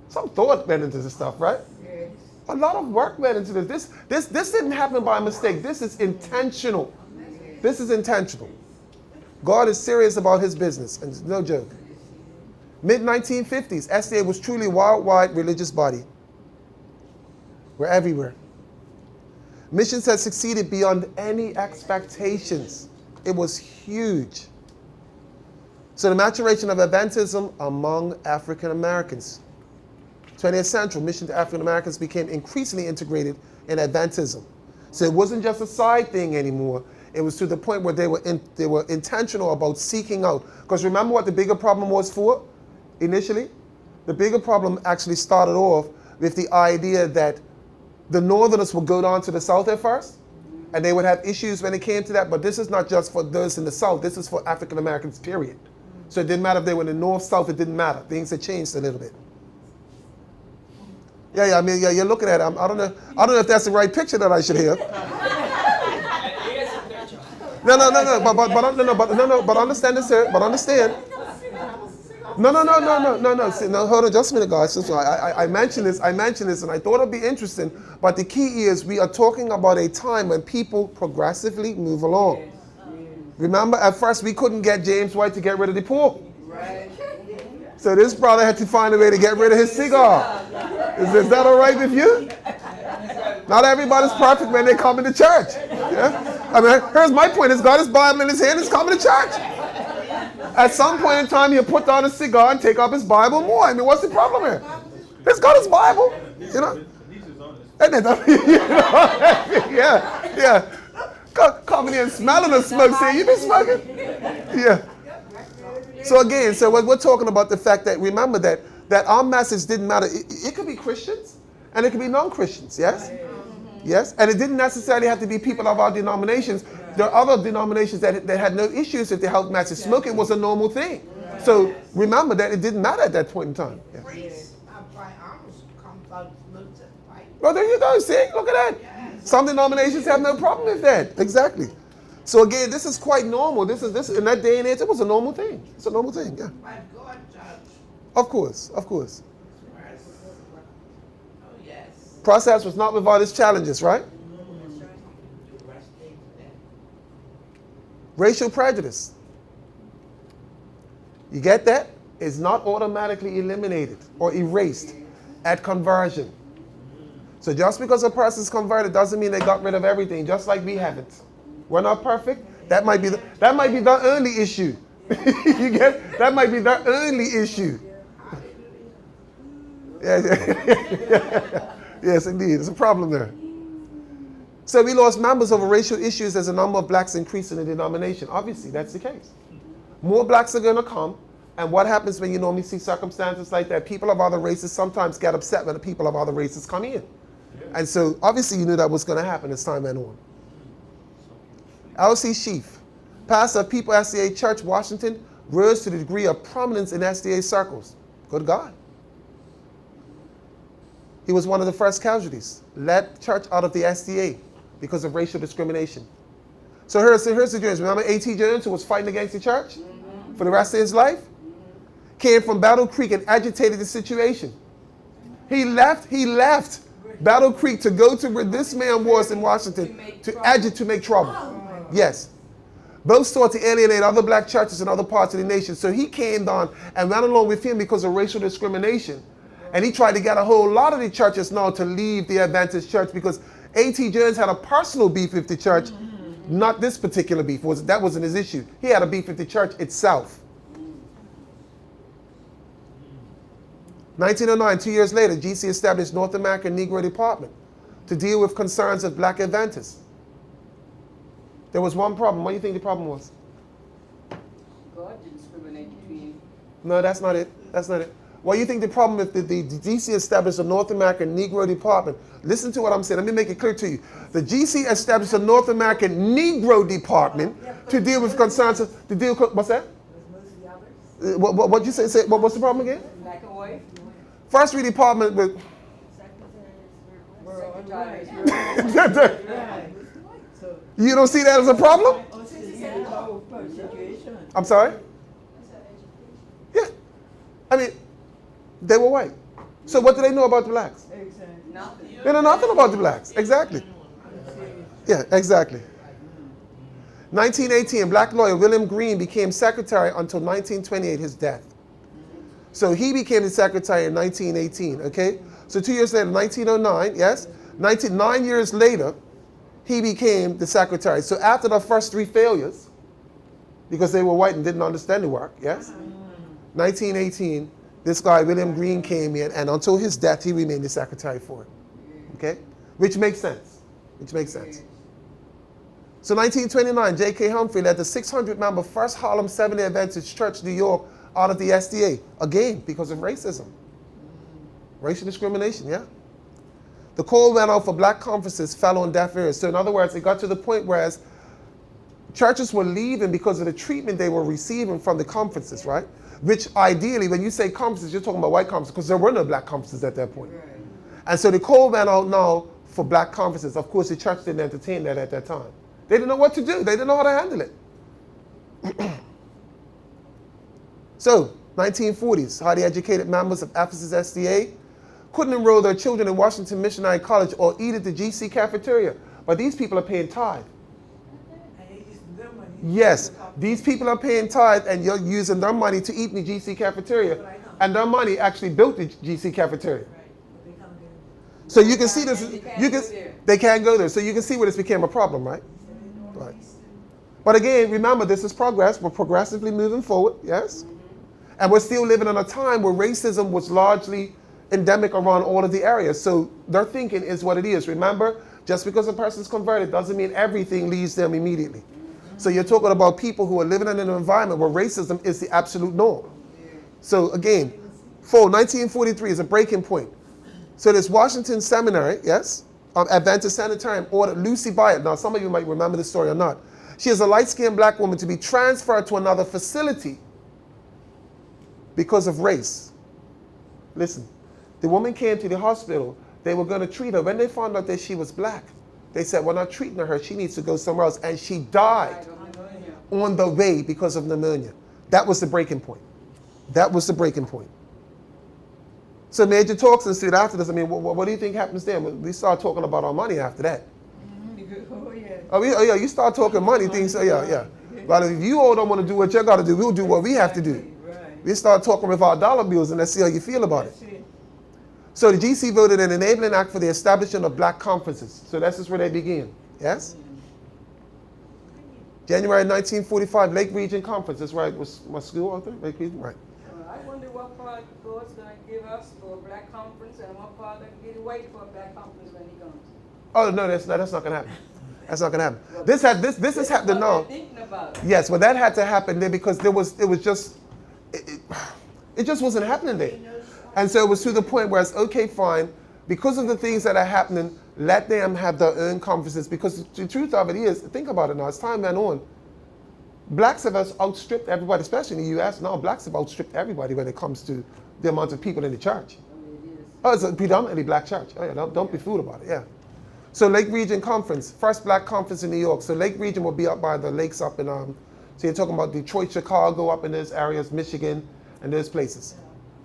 some thought went into this stuff, right? Yes. A lot of work went into this. This didn't happen by mistake. This is intentional. This is intentional. God is serious about his business, and it's no joke. Mid-1950s, SDA was truly a worldwide religious body. We're everywhere. Missions had succeeded beyond any expectations. It was huge. So the maturation of Adventism among African Americans. 20th century, mission to African Americans became increasingly integrated in Adventism. So it wasn't just a side thing anymore. It was to the point where they were intentional about seeking out. Because remember what the bigger problem was for initially? The bigger problem actually started off with the idea that the Northerners would go down to the South at first, and they would have issues when it came to that. But this is not just for those in the South. This is for African Americans, period. So it didn't matter if they were in the North, South, it didn't matter. Things had changed a little bit. Yeah, I mean, yeah, you're looking at it. I don't know if that's the right picture that I should have. But understand this here. But understand. No. See, no, hold on, just a minute, guys. I mentioned this, and I thought it'd be interesting. But the key is we are talking about a time when people progressively move along. Remember, at first we couldn't get James White to get rid of the poor. Right. So this brother had to find a way to get rid of his cigar. Is that all right with you? Not everybody's perfect when they come into church. Yeah? I mean, here's my point. He's got his Bible in his hand, he's coming to church. At some point in time, he'll put down a cigar and take up his Bible more. I mean, what's the problem here? He's got his Bible, you know. Yeah. Coming in smelling the smoke, saying, you been smoking? Yeah. So again, so we're talking about the fact that, remember that our message didn't matter. It could be Christians, and it could be non-Christians, yes? Yes, and it didn't necessarily have to be people of our denominations. There are other denominations that had no issues with the health message. Smoking was a normal thing. So remember that it didn't matter at that point in time. Yeah. Well, there you go. See, look at that. Some denominations have no problem with that. Exactly. So again, this is quite normal. This in that day and age, it was a normal thing. It's a normal thing. Yeah. Of course. Process was not without its challenges, right? Racial prejudice. You get that? It's not automatically eliminated or erased at conversion. So just because a person's converted doesn't mean they got rid of everything, just like we haven't. We're not perfect. That might be the only issue. You get? That might be the only issue. Yeah. Yes, indeed. There's a problem there. So we lost members over racial issues as the number of blacks increased in the denomination. Obviously, that's the case. More blacks are going to come. And what happens when you normally see circumstances like that? People of other races sometimes get upset when the people of other races come in. And so, obviously, you knew that was going to happen as time went on. L.C. Sheaf, pastor of People SDA Church, Washington, rose to the degree of prominence in SDA circles. Good God. He was one of the first casualties, led church out of the SDA because of racial discrimination. So here's the Jones. Remember A.T. Jones, who was fighting against the church for the rest of his life? Came from Battle Creek and agitated the situation. He left Battle Creek to go to where this man was in Washington to make trouble. Yes. Both sought to alienate other black churches in other parts of the nation. So he came down and ran along with him because of racial discrimination. And he tried to get a whole lot of the churches now to leave the Adventist church because A.T. Jones had a personal beef with the church Not this particular beef. That wasn't his issue. He had a beef with the church itself. 1909, 2 years later, GC established North American Negro Department to deal with concerns of black Adventists. There was one problem. What do you think the problem was? God didn't discriminate between. No, that's not it. That's not it. What do you think the problem with the GC established a North American Negro Department? Listen to what I'm saying. Let me make it clear to you. The GC established a North American Negro Department to deal with concerns of, what's that? What you say? What's the problem again? Black and white. First read department with. Secretaries. Right. So, You don't see that as a problem? this is a low situation. I'm sorry? Yeah. I mean, they were white. So what do they know about the blacks? Exactly. Nothing. They know nothing about the blacks. Exactly. Yeah, exactly. 1918, black lawyer William Green became secretary until 1928, his death. So he became the secretary in 1918, okay? So 2 years later, 1909, yes? 9 years later, he became the secretary. So after the first three failures, because they were white and didn't understand the work, yes? 1918, this guy, William Green, came in, and until his death, he remained the secretary for it, okay? Which makes sense, which makes sense. So 1929, J.K. Humphrey led the 600-member First Harlem Seventh-day Adventist Church, New York, out of the SDA, again, because of racism. Racial discrimination, yeah? The call went out for black conferences, fell on deaf ears. So in other words, it got to the point where churches were leaving because of the treatment they were receiving from the conferences, right? Which ideally, when you say conferences, you're talking about white conferences, because there were no black conferences at that point. And so the call went out now for black conferences. Of course, the church didn't entertain that at that time. They didn't know what to do. They didn't know how to handle it. So, 1940s, highly educated members of Ephesus SDA couldn't enroll their children in Washington Missionary College or eat at the GC cafeteria. But these people are paying tithe. And they use their money. Yes, these people are paying tithe and you're using their money to eat in the GC cafeteria. And their money actually built the GC cafeteria. Right. But they come there. So you can see this, they can't go there. So you can see where this became a problem, right? Right. But again, remember, this is progress. We're progressively moving forward, yes? And we're still living in a time where racism was largely endemic around all of the areas. So their thinking is what it is. Remember, just because a person's converted doesn't mean everything leaves them immediately. So you're talking about people who are living in an environment where racism is the absolute norm. So again, 1943 is a breaking point. So this Washington Seminary, yes, Adventist Sanitarium ordered Lucy Byatt. Now some of you might remember this story or not. She is a light-skinned black woman to be transferred to another facility because of race. Listen, the woman came to the hospital. They were going to treat her. When they found out that she was black, they said, we're not treating her. She needs to go somewhere else. And she died on the way because of pneumonia. That was the breaking point. That was the breaking point. So Major talks and said after this, I mean, what do you think happens then? We start talking about our money after that. Oh, yeah. Oh yeah, you start talking money things. So yeah. But if you all don't want to do what you got to do, we'll do what we have to do. Right. We start talking with our dollar bills and let's see how you feel about it. That's it. So the GC voted an enabling act for the establishment of black conferences. So that's just where they begin. Yes? January 1945, Lake Region Conference. That's right. Was my school out there? Lake Region? Right. I wonder what part God's going to give us for a black conference and what part they're going to wait for a black conference when he comes. Oh no, that's not going to happen. That's not going to happen. This has happened now. Thinking about it. Yes, well that had to happen there because it just wasn't happening there. And so it was to the point where it's okay, fine, because of the things that are happening, let them have their own conferences. Because the truth of it is, think about it now, as time went on, blacks have outstripped everybody, especially in the U.S. Now, blacks have outstripped everybody when it comes to the amount of people in the church. Oh, it's a predominantly black church. Oh yeah, don't be fooled about it, yeah. So Lake Region Conference, first black conference in New York. So Lake Region will be up by the lakes up in, so you're talking about Detroit, Chicago, up in those areas, Michigan, and those places,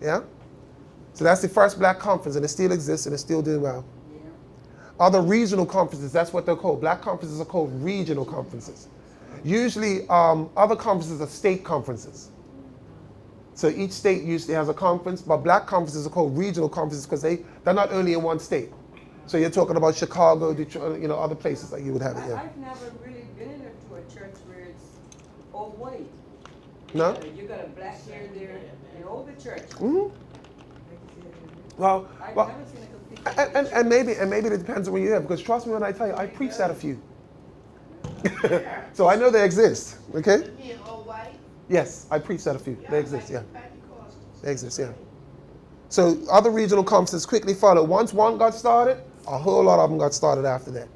yeah? So that's the first black conference, and it still exists, and it's still doing well. Yeah. Other regional conferences, that's what they're called. Black conferences are called regional conferences. Usually, other conferences are state conferences. So each state usually has a conference, but black conferences are called regional conferences because they're not only in one state. So you're talking about Chicago, Detroit, other places like you would have it, yeah. I've never really been in a church where it's all white. No? You got a black here, there, in all the church. Mm-hmm. Well, I well, haven't seen a complete. and maybe it depends on where you have, because trust me when I tell you, I preached at a few. So I know they exist, okay? You mean all white? Yes, I preached at a few. They exist, like yeah. Pentecostals. They exist, yeah. So other regional conferences quickly followed. Once one got started, a whole lot of them got started after that.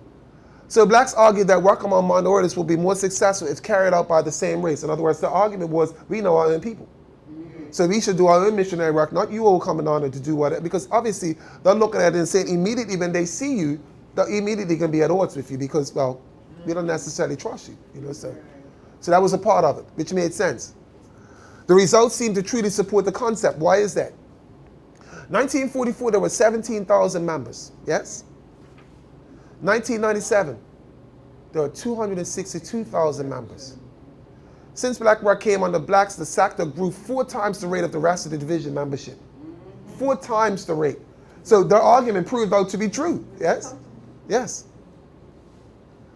So blacks argued that work among minorities will be more successful if carried out by the same race. In other words, the argument was, we know our own people. So we should do our own missionary work, not you all coming on to do whatever. Because obviously, they're looking at it and saying immediately when they see you, they're immediately going to be at odds with you because, well, we don't necessarily trust you. You know, so that was a part of it, which made sense. The results seem to truly support the concept. Why is that? 1944, there were 17,000 members, yes? 1997, there were 262,000 members. Since black work came under blacks, the sector grew 4 times the rate of the rest of the division membership. 4 times the rate. So their argument proved out to be true, yes? Yes.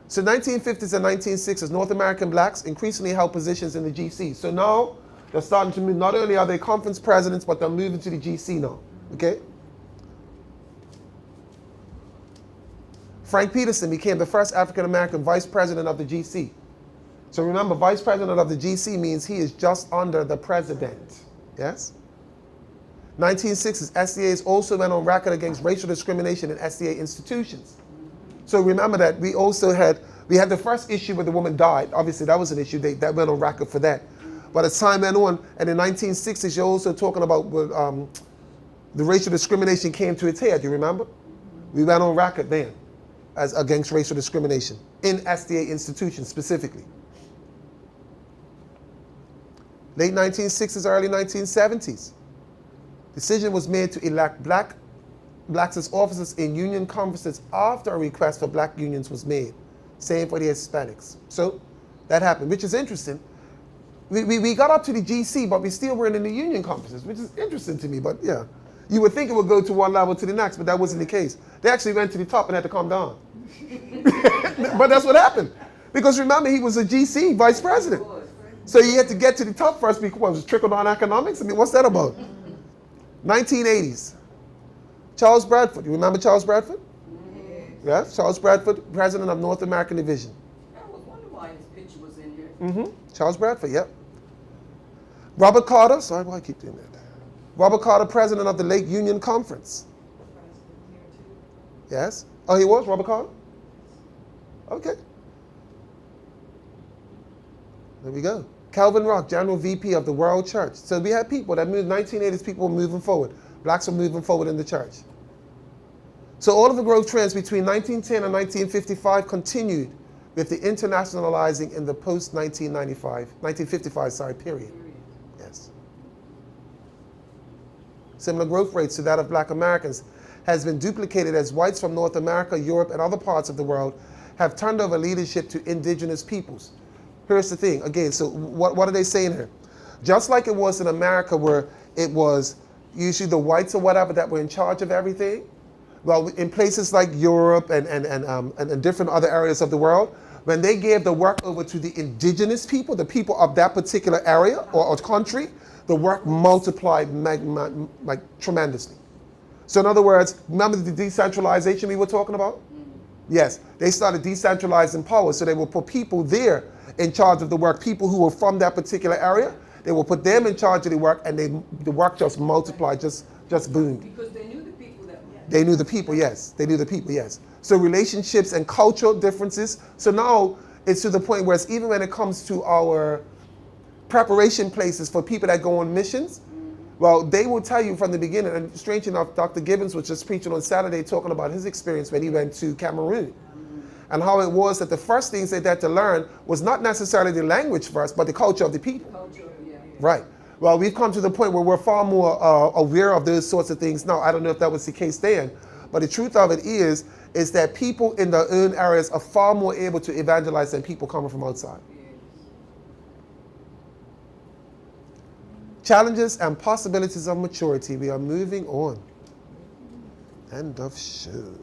So 1950s and 1960s, North American blacks increasingly held positions in the GC. So now they're starting to move, not only are they conference presidents, but they're moving to the GC now, okay? Frank Peterson became the first African-American vice president of the GC. So remember, vice president of the GC means he is just under the president, yes? 1960s, SDAs also went on record against racial discrimination in SDA institutions. So remember that we also had the first issue where the woman died. Obviously, that was an issue that went on record for that. But as time went on, and in the 1960s, you're also talking about the racial discrimination came to its head, you remember? We went on record then as against racial discrimination in SDA institutions specifically. Late 1960s, early 1970s. Decision was made to elect blacks as officers in union conferences after a request for black unions was made. Same for the Hispanics. So that happened, which is interesting. We got up to the GC, but we still weren't in the union conferences, which is interesting to me, but yeah. You would think it would go to one level to the next, but that wasn't the case. They actually went to the top and had to come down. But that's what happened. Because remember, he was a GC vice president. So he had to get to the top first because it was trickle-down economics. I mean, what's that about? 1980s. Charles Bradford. You remember Charles Bradford? Yes, Charles Bradford, president of North American Division. I was wondering why his picture was in here. Charles Bradford, yep. Robert Carter, sorry, why I keep doing that? Robert Carter, president of the Lake Union Conference. Yes? Oh, he was, Robert Carter? Okay. There we go. Calvin Rock, general VP of the World Church. So we had people that moved, 1980s, people were moving forward. Blacks were moving forward in the church. So all of the growth trends between 1910 and 1955 continued with the internationalizing in the post-1955 period. Yes. Similar growth rates to that of black Americans has been duplicated as whites from North America, Europe, and other parts of the world have turned over leadership to indigenous peoples. Here's the thing, again, so what are they saying here? Just like it was in America where it was usually the whites or whatever that were in charge of everything, well, in places like Europe and different other areas of the world, when they gave the work over to the indigenous people, the people of that particular area or country, the work multiplied like tremendously. So in other words, remember the decentralization we were talking about? Yes, they started decentralizing power, so they will put people there in charge of the work, people who were from that particular area. They will put them in charge of the work, and the work just multiplied, just boomed. Because they knew the people that were. They knew the people, yes. They knew the people, yes. So relationships and cultural differences. So now it's to the point where it's, even when it comes to our preparation places for people that go on missions, well, they will tell you from the beginning, and strange enough, Dr. Gibbons was just preaching on Saturday talking about his experience when he went to Cameroon. And how it was that the first things they had to learn was not necessarily the language first, but the culture of the people. Right. Well, we've come to the point where we're far more aware of those sorts of things now. I don't know if that was the case then, but the truth of it is that people in their own areas are far more able to evangelize than people coming from outside. Challenges and possibilities of maturity. We are moving on. End of show.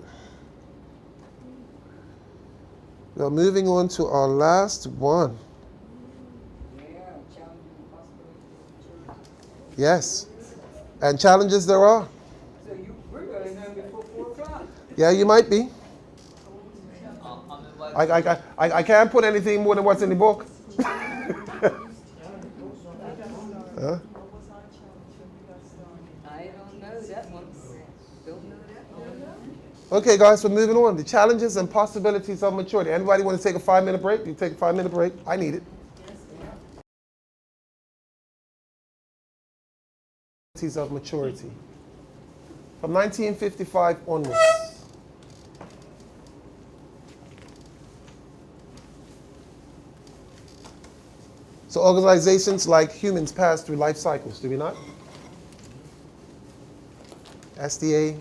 We are moving on to our last one. Yeah, challenging the possibility of maturity. Yes. And challenges there are. So we're gonna know before 4 o'clock. Yeah, you might be. I can't put anything more than what's in the book. Huh? What was our challenge when we got started? I don't know that one. Don't know that one. Okay, guys, we're moving on. The challenges and possibilities of maturity. Anybody want to take a 5-minute break? You take a 5-minute break. I need it. Possibilities of maturity. From 1955 onwards. So organizations like humans pass through life cycles, do we not? SDA,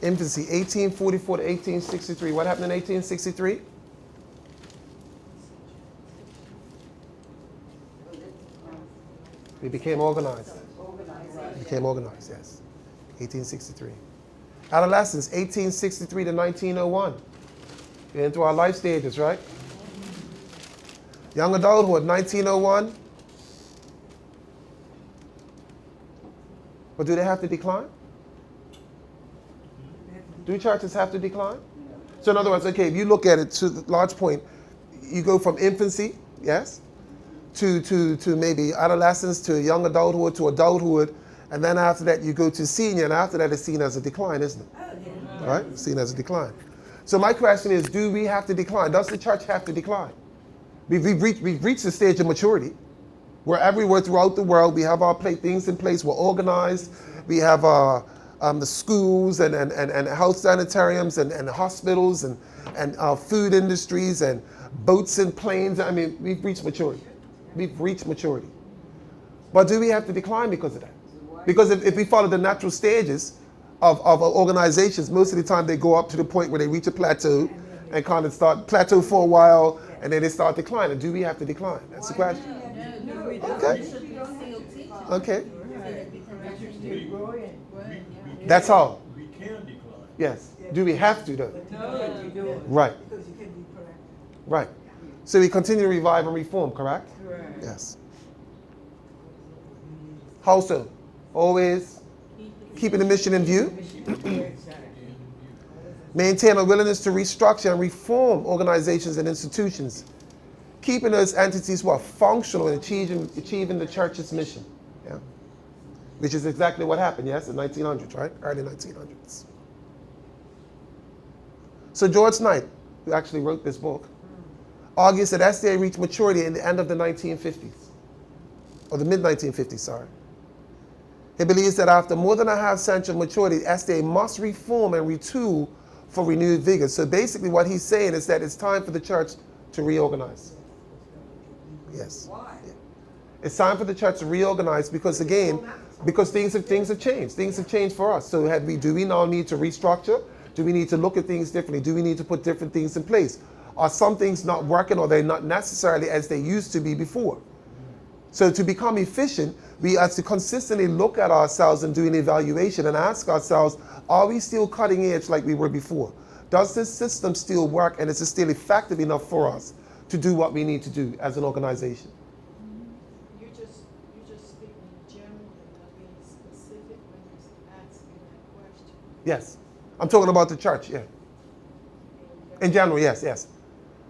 infancy, 1844 to 1863. What happened in 1863? We became organized. Became organized, yes. 1863. Adolescence, 1863 to 1901. We're into our life stages, right? Young adulthood, 1901. But do they have to decline? Do churches have to decline? So in other words, okay, if you look at it to the large point, you go from infancy, yes, to maybe adolescence, to young adulthood, to adulthood, and then after that you go to senior, and after that it's seen as a decline, isn't it? Right? Seen as a decline. So my question is, do we have to decline? Does the church have to decline? We've reached the stage of maturity. We're everywhere throughout the world. We have our things in place. We're organized. We have the schools and health sanitariums and hospitals and food industries and boats and planes. I mean, we've reached maturity. We've reached maturity. But do we have to decline because of that? Because if we follow the natural stages of organizations, most of the time they go up to the point where they reach a plateau and kind of start plateau for a while, and then they start declining. Do we have to decline? That's the question. Okay. Okay. That's all. We can decline. Yes. Do we have to though? No, you do it. Right. Because you can be correct. Right. So we continue to revive and reform, correct? Correct. Yes. How so? Always keeping the mission in view. Maintain a willingness to restructure and reform organizations and institutions. Keeping those entities functional and achieving the church's mission. Yeah. Which is exactly what happened, yes, in 1900s, right? Early 1900s. So George Knight, who actually wrote this book, argues that SDA reached maturity in the end of the 1950s. Or the mid-1950s, sorry. He believes that after more than a half century of maturity, SDA must reform and retool for renewed vigor. So basically what he's saying is that it's time for the church to reorganize. Yes. Why? Yeah. It's time for the church to reorganize because, again, because things have changed. Things have changed for us. So do we now need to restructure? Do we need to look at things differently? Do we need to put different things in place? Are some things not working, or they're not necessarily as they used to be before? So to become efficient, we have to consistently look at ourselves and do an evaluation and ask ourselves, are we still cutting edge like we were before? Does this system still work, and is it still effective enough for us to do what we need to do as an organization? You're just speaking in general and not being specific when you're asking that question. Yes. I'm talking about the church, yeah. In general, yes.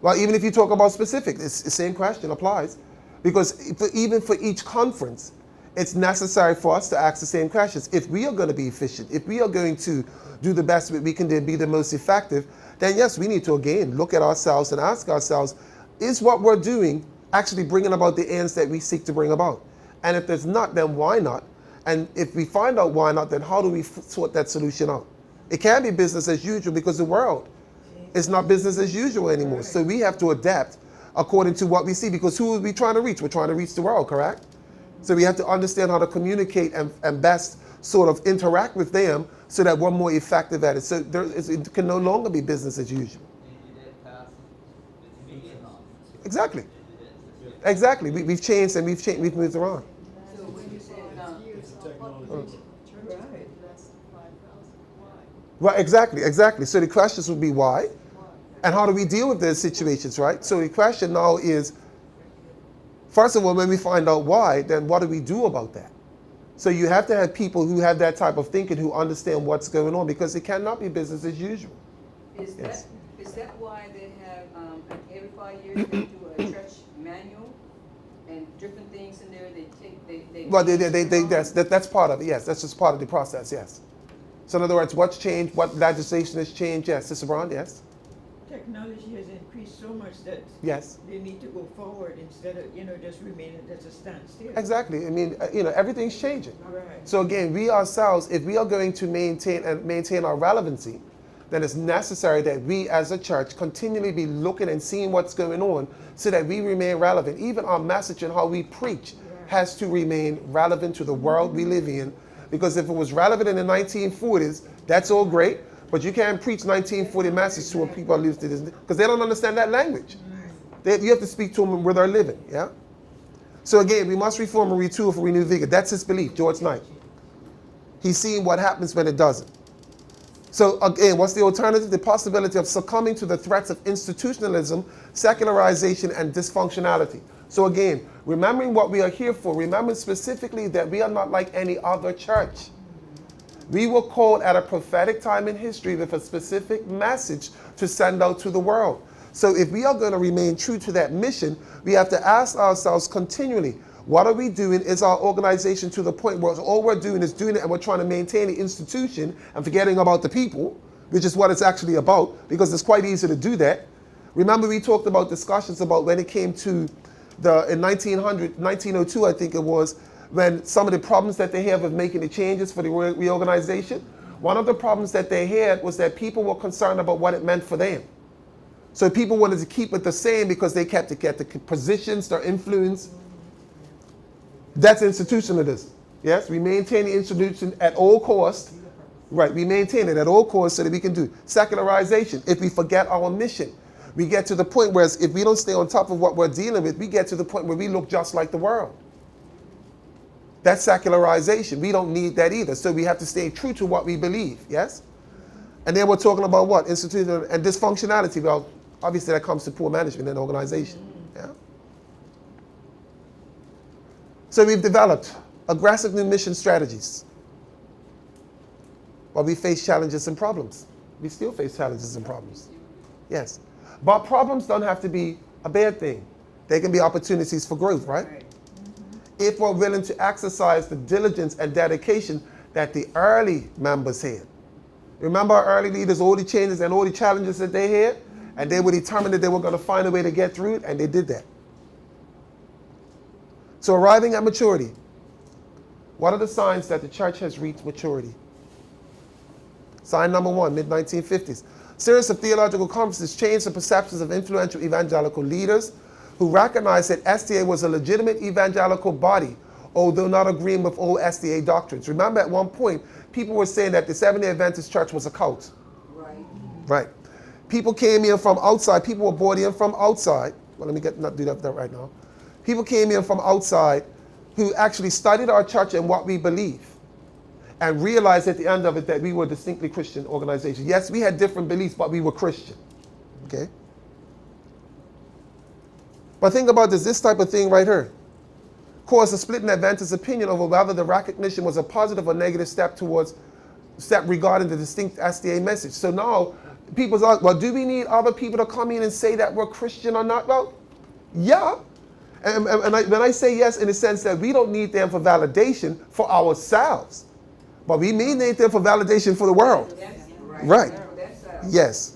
Well, even if you talk about specific, it's the same question applies. Because even for each conference, it's necessary for us to ask the same questions. If we are going to be efficient, if we are going to do the best that we can do and be the most effective, then yes, we need to again look at ourselves and ask ourselves, is what we're doing actually bringing about the ends that we seek to bring about? And if there's not, then why not? And if we find out why not, then how do we sort that solution out? It can't be business as usual because the world is not business as usual anymore. So we have to adapt according to what we see, because who are we trying to reach? We're trying to reach the world, correct? So we have to understand how to communicate and best sort of interact with them so that we're more effective at it. So it can no longer be business as usual. Exactly. We've changed and we've moved around. So when you say Technology. Right. Less than 5,000. Why? Well, exactly. So the questions would be why? And how do we deal with those situations, right? So the question now is, first of all, when we find out why, then what do we do about that? So you have to have people who have that type of thinking, who understand what's going on, because it cannot be business as usual. Is Yes. that why they have, every 5 years they do a church manual and different things in there they Well, that's part of it, yes. That's just part of the process, yes. So in other words, what's changed, what legislation has changed, yes. Sister Brown, yes? Technology has increased so much that Yes. they need to go forward instead of, just remaining at a standstill. Exactly. I mean, everything's changing. Right. So again, we ourselves, if we are going to maintain our relevancy, then it's necessary that we as a church continually be looking and seeing what's going on so that we remain relevant. Even our message and how we preach has to remain relevant to the world we live in. Because if it was relevant in the 1940s, that's all great, but you can't preach 1940 message to when people are living to this, because they don't understand that language. You have to speak to them where they're living, yeah? So again, we must reform and retool for renewed vigor. That's his belief, George Knight. He's seeing what happens when it doesn't. So again, what's the alternative? The possibility of succumbing to the threats of institutionalism, secularization, and dysfunctionality. So again, remembering what we are here for, remember specifically that we are not like any other church. We were called at a prophetic time in history with a specific message to send out to the world. So if we are going to remain true to that mission, we have to ask ourselves continually, what are we doing? Is our organization to the point where all we're doing is doing it and we're trying to maintain the institution and forgetting about the people, which is what it's actually about, because it's quite easy to do that. Remember, we talked about discussions about when it came to in 1902, I think it was, when some of the problems that they have of making the changes for the reorganization, one of the problems that they had was that people were concerned about what it meant for them. So people wanted to keep it the same because they kept to get the positions, their influence. That's institutionalism. Yes, we maintain the institution at all costs. Right, we maintain it at all costs so that we can do secularization. If we forget our mission, we get to the point where if we don't stay on top of what we're dealing with, we get to the point where we look just like the world. That's secularization. We don't need that either. So we have to stay true to what we believe, yes? And then we're talking about what? Institutional and dysfunctionality. Well, obviously that comes to poor management and organization. Yeah? So we've developed aggressive new mission strategies. While we face challenges and problems. We still face challenges and problems. Yes. But problems don't have to be a bad thing. They can be opportunities for growth, right? If we're willing to exercise the diligence and dedication that the early members had. Remember our early leaders, all the changes and all the challenges that they had? And they were determined that they were going to find a way to get through it, and they did that. So arriving at maturity. What are the signs that the church has reached maturity? Sign number one, mid-1950s. Series of theological conferences changed the perceptions of influential evangelical leaders who recognized that SDA was a legitimate evangelical body, although not agreeing with all SDA doctrines. Remember, at one point, people were saying that the Seventh-day Adventist Church was a cult. Right. Right. People came in from outside. People were brought in from outside. Well, let me not do that right now. People came in from outside who actually studied our church and what we believe, and realized at the end of it that we were a distinctly Christian organization. Yes, we had different beliefs, but we were Christian. Okay? But think about this type of thing right here caused a split in Adventist opinion over whether the recognition was a positive or negative step regarding the distinct SDA message. So now people are, well, do we need other people to come in and say that we're Christian or not? Well, yeah. And when I say yes, in the sense that we don't need them for validation for ourselves, but we need them for validation for the world. That's Right. That's Yes.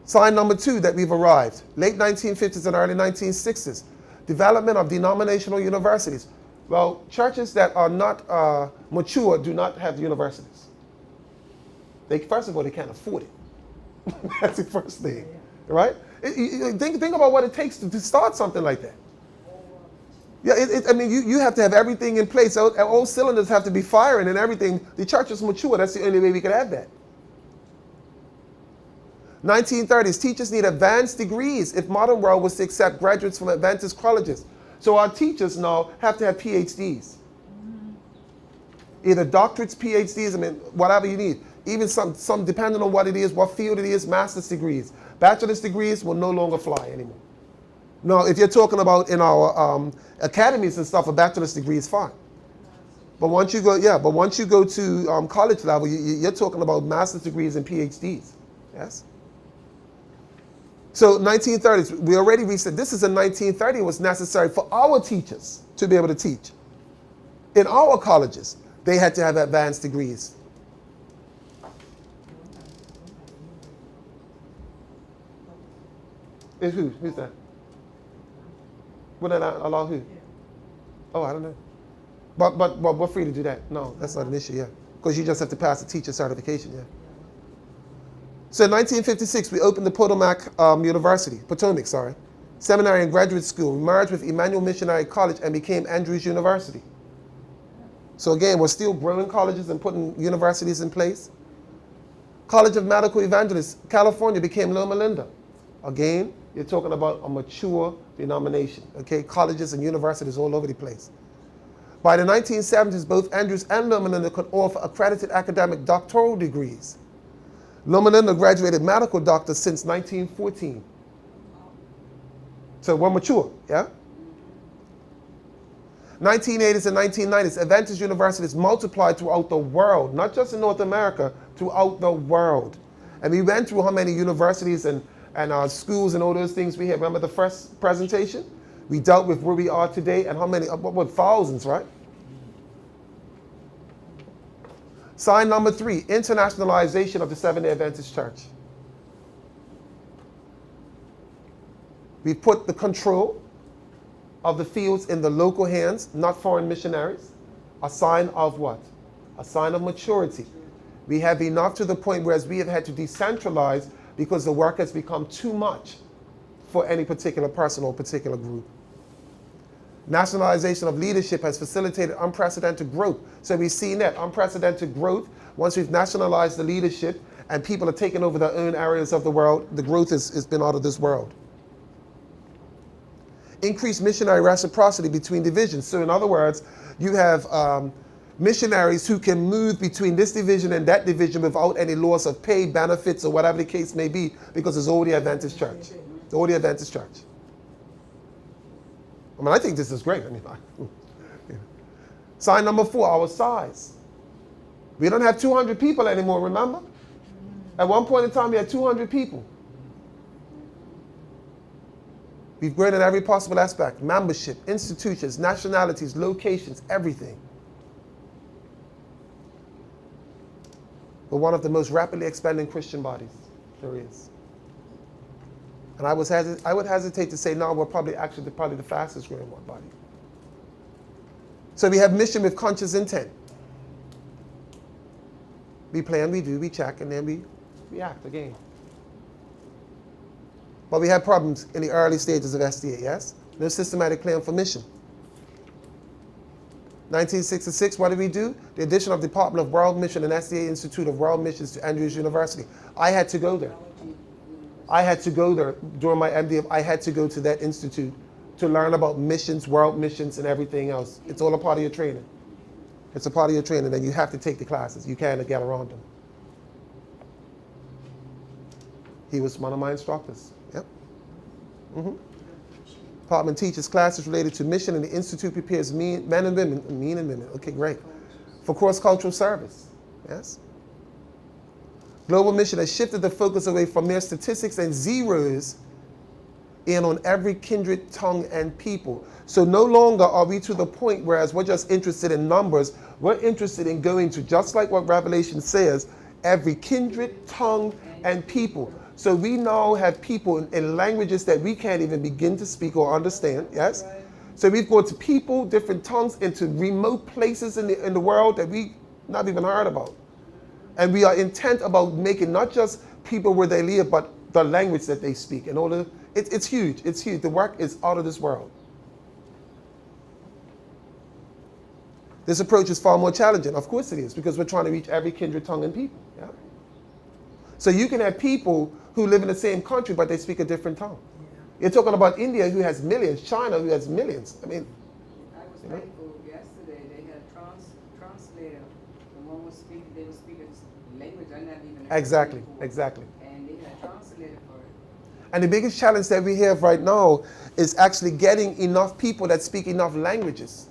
Sign number two that we've arrived. Late 1950s and early 1960s. Development of denominational universities. Well, churches that are not mature do not have universities. First of all, they can't afford it. That's the first thing. Right? Think about what it takes to start something like that. Yeah, I mean, you have to have everything in place. All cylinders have to be firing and everything. The church is mature. That's the only way we could have that. 1930s, teachers need advanced degrees if modern world was to accept graduates from Adventist colleges. So our teachers now have to have PhDs. Either doctorates, PhDs, I mean, whatever you need. Even some depending on what it is, what field it is, master's degrees. Bachelor's degrees will no longer fly anymore. Now, if you're talking about in our academies and stuff, a bachelor's degree is fine. But once you go to college level, you're talking about master's degrees and PhDs. Yes? So 1930s, we already reached this is in 1930, it was necessary for our teachers to be able to teach. In our colleges, they had to have advanced degrees. Who's that? Would that allow who? Oh, I don't know. But we're free to do that. No, that's not an issue, yeah. Because you just have to pass the teacher certification, yeah. So in 1956, we opened the Potomac Seminary and Graduate School. We merged with Emmanuel Missionary College and became Andrews University. So again, we're still growing colleges and putting universities in place. College of Medical Evangelists, California became Loma Linda. Again, you're talking about a mature denomination, okay? Colleges and universities all over the place. By the 1970s, both Andrews and Loma Linda could offer accredited academic doctoral degrees. Loma Linda graduated medical doctors since 1914. So we're mature, yeah? 1980s and 1990s, Adventist universities multiplied throughout the world, not just in North America, throughout the world. And we went through how many universities and schools and all those things we had. Remember the first presentation? We dealt with where we are today and how many, what thousands, right? Sign number 3, internationalization of the Seventh-day Adventist Church. We put the control of the fields in the local hands, not foreign missionaries. A sign of what? A sign of maturity. We have enough to the point whereas we have had to decentralize because the work has become too much for any particular person or particular group. Nationalization of leadership has facilitated unprecedented growth. So we've seen that unprecedented growth. Once we've nationalized the leadership and people are taking over their own areas of the world, the growth has been out of this world. Increased missionary reciprocity between divisions. So in other words, you have missionaries who can move between this division and that division without any loss of pay, benefits, or whatever the case may be, because it's all the Adventist Church. It's all the Adventist Church. I mean, I think this is great. I mean, yeah. Sign number 4, our size. We don't have 200 people anymore, remember? At one point in time, we had 200 people. We've grown in every possible aspect. Membership, institutions, nationalities, locations, everything. We're one of the most rapidly expanding Christian bodies there is. And I would hesitate to say, no, we're probably the fastest growing one body. So we have mission with conscious intent. We plan, we do, we check, and then we act again. But we had problems in the early stages of SDA, yes? No systematic plan for mission. 1966, what did we do? The addition of Department of World Mission and SDA Institute of World Missions to Andrews University. I had to go there. I had to go there during my MD. I had to go to that institute to learn about missions, world missions, and everything else. It's all a part of your training. It's a part of your training, and you have to take the classes. You can't get around them. He was one of my instructors. Yep. Department teaches classes related to mission, and the institute prepares men and women. Okay, great. For cross-cultural service. Yes. Global mission has shifted the focus away from mere statistics and zeros in on every kindred tongue and people. So no longer are we to the point whereas we're just interested in numbers, we're interested in going to, just like what Revelation says, every kindred tongue and people. So we now have people in languages that we can't even begin to speak or understand, yes? So we've gone to people, different tongues, into remote places in the world that we not even heard about. And we are intent about making not just people where they live, but the language that they speak. And all the, it's huge. It's huge. The work is out of this world. This approach is far more challenging. Of course it is, because we're trying to reach every kindred tongue and people. Yeah? So you can have people who live in the same country, but they speak a different tongue. Yeah. You're talking about India, who has millions, China, who has millions. I mean, I was thankful yesterday. They had a translator. The one was speaking. They were speaking language I never even heard Exactly, before. exactly. And they had translated for it. And the biggest challenge that we have right now is actually getting enough people that speak enough languages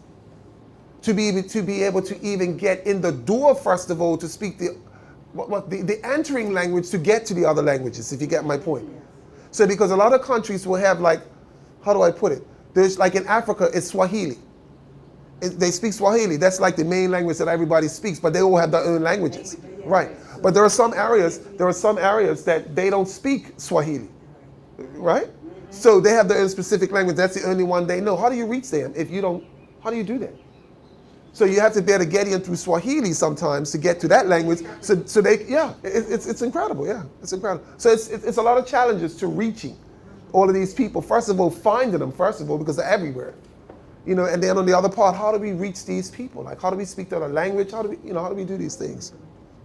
to be able to even get in the door, first of all, to speak the entering language to get to the other languages, if you get my point. So because a lot of countries will have, like, how do I put it? There's, like in Africa, it's Swahili. They speak Swahili. That's like the main language that everybody speaks, but they all have their own languages. Right. But there are some areas that they don't speak Swahili. Right? So they have their own specific language. That's the only one they know. How do you reach them if you don't, how do you do that? So you have to be able to get in through Swahili sometimes to get to that language. So they, yeah, it's incredible. Yeah, it's incredible. So it's a lot of challenges to reaching all of these people. First of all, finding them, first of all, because they're everywhere. You know, and then on the other part, how do we reach these people? Like, how do we speak their language? How do we do these things?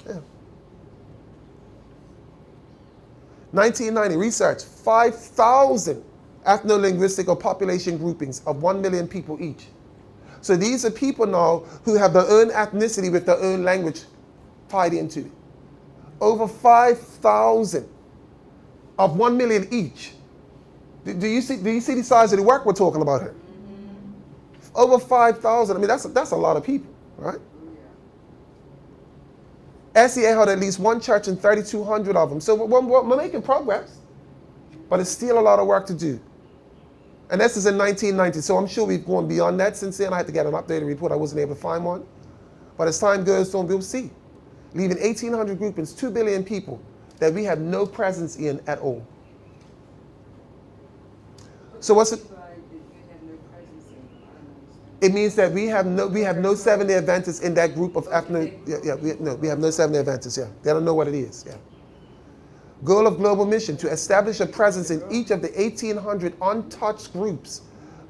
Yeah. 1990, research, 5,000 ethno-linguistic or population groupings of 1 million people each. So these are people now who have their own ethnicity with their own language tied into it. Over 5,000 of 1 million each. Do you see the size of the work we're talking about here? Over 5,000. I mean, that's a lot of people, right? SEA had at least one church and 3,200 of them. So we're making progress, but it's still a lot of work to do. And this is in 1990, so I'm sure we've gone beyond that since then. I had to get an updated report. I wasn't able to find one. But as time goes on, we'll see. Leaving 1,800 groupings, 2 billion people that we have no presence in at all. So what's it? It means that we have no Seventh-day Adventists in that group of ethnic. We have no Seventh-day Adventists. Yeah, they don't know what it is. Yeah. Goal of global mission: to establish a presence in each of the 1,800 untouched groups.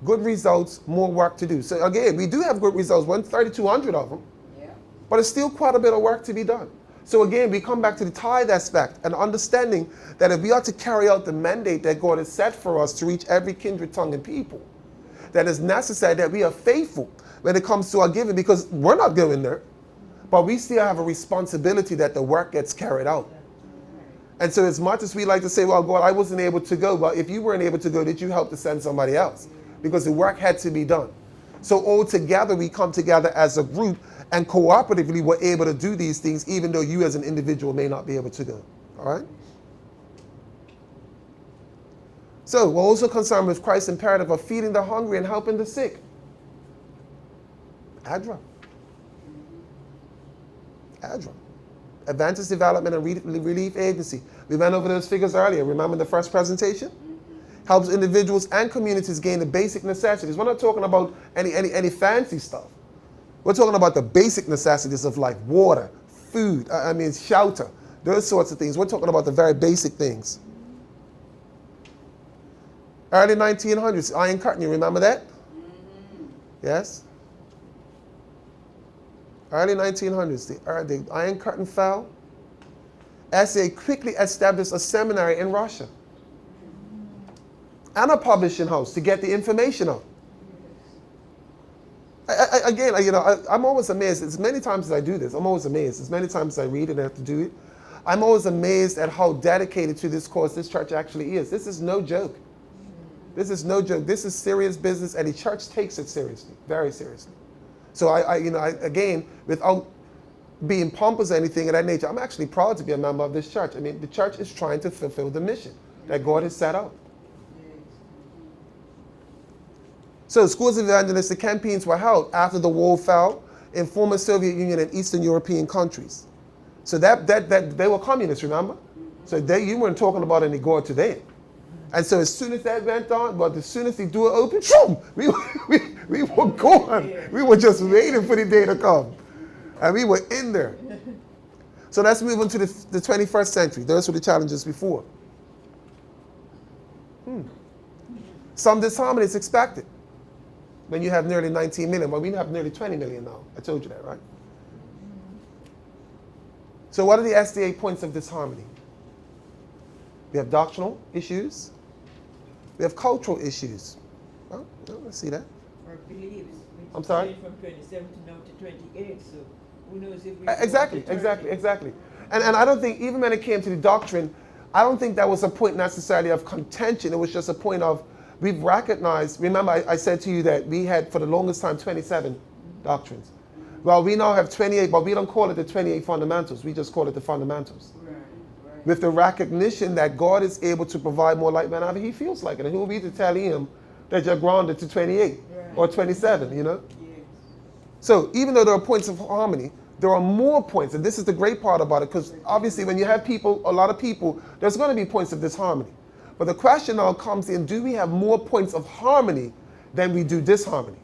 Good results, more work to do. So again, we do have good results. 3,200 of them, but it's still quite a bit of work to be done. So again, we come back to the tithe aspect and understanding that if we are to carry out the mandate that God has set for us to reach every kindred, tongue, and people, that it's necessary that we are faithful when it comes to our giving, because we're not going there, but we still have a responsibility that the work gets carried out. And so as much as we like to say, well, God, I wasn't able to go, but if you weren't able to go, did you help to send somebody else? Because the work had to be done. So all together, we come together as a group and cooperatively we're able to do these things, even though you as an individual may not be able to go. All right? So we're also concerned with Christ's imperative of feeding the hungry and helping the sick. ADRA. Adventist Development and Relief Agency. We went over those figures earlier. Remember the first presentation? Helps individuals and communities gain the basic necessities. We're not talking about any fancy stuff. We're talking about the basic necessities of life: water, food, shelter, those sorts of things. We're talking about the very basic things. Early 1900s, Iron Curtain, you remember that? Yes? Early 1900s, the Iron Curtain fell. SEA quickly established a seminary in Russia and a publishing house to get the information out. I'm always amazed. As many times as I do this, I'm always amazed. As many times as I read and I have to do it, I'm always amazed at how dedicated to this cause this church actually is. This is no joke. This is no joke. This is serious business, and the church takes it seriously, very seriously. So again, without being pompous or anything of that nature, I'm actually proud to be a member of this church. I mean, the church is trying to fulfill the mission that God has set out. So schools of evangelistic campaigns were held after the wall fell in former Soviet Union and Eastern European countries. So that they were communists, remember? So you weren't talking about any God to them. And so as soon as that went on, but as soon as the door opened, we were gone. We were just waiting for the day to come. And we were in there. So let's move on to the 21st century. Those were the challenges before. Some disharmony is expected when you have nearly 19 million. Well, we have nearly 20 million now. I told you that, right? So what are the SDA points of disharmony? We have doctrinal issues. We have cultural issues. Well, let's see that. Or beliefs. I'm sorry? From 27 to now to 28, so Who knows if we Exactly. And I don't think, even when it came to the doctrine, I don't think that was a point necessarily of contention. It was just a point of, we've recognized, remember I said to you that we had for the longest time 27 doctrines. Well, we now have 28, but we don't call it the 28 fundamentals. We just call it the fundamentals. Right. With the recognition that God is able to provide more light whenever he feels like it. And who are we to tell him that you're grounded to 28 or 27, you know? Yes. So even though there are points of harmony, there are more points, and this is the great part about it, because obviously when you have people, a lot of people, there's going to be points of disharmony. But the question now comes in, do we have more points of harmony than we do disharmony?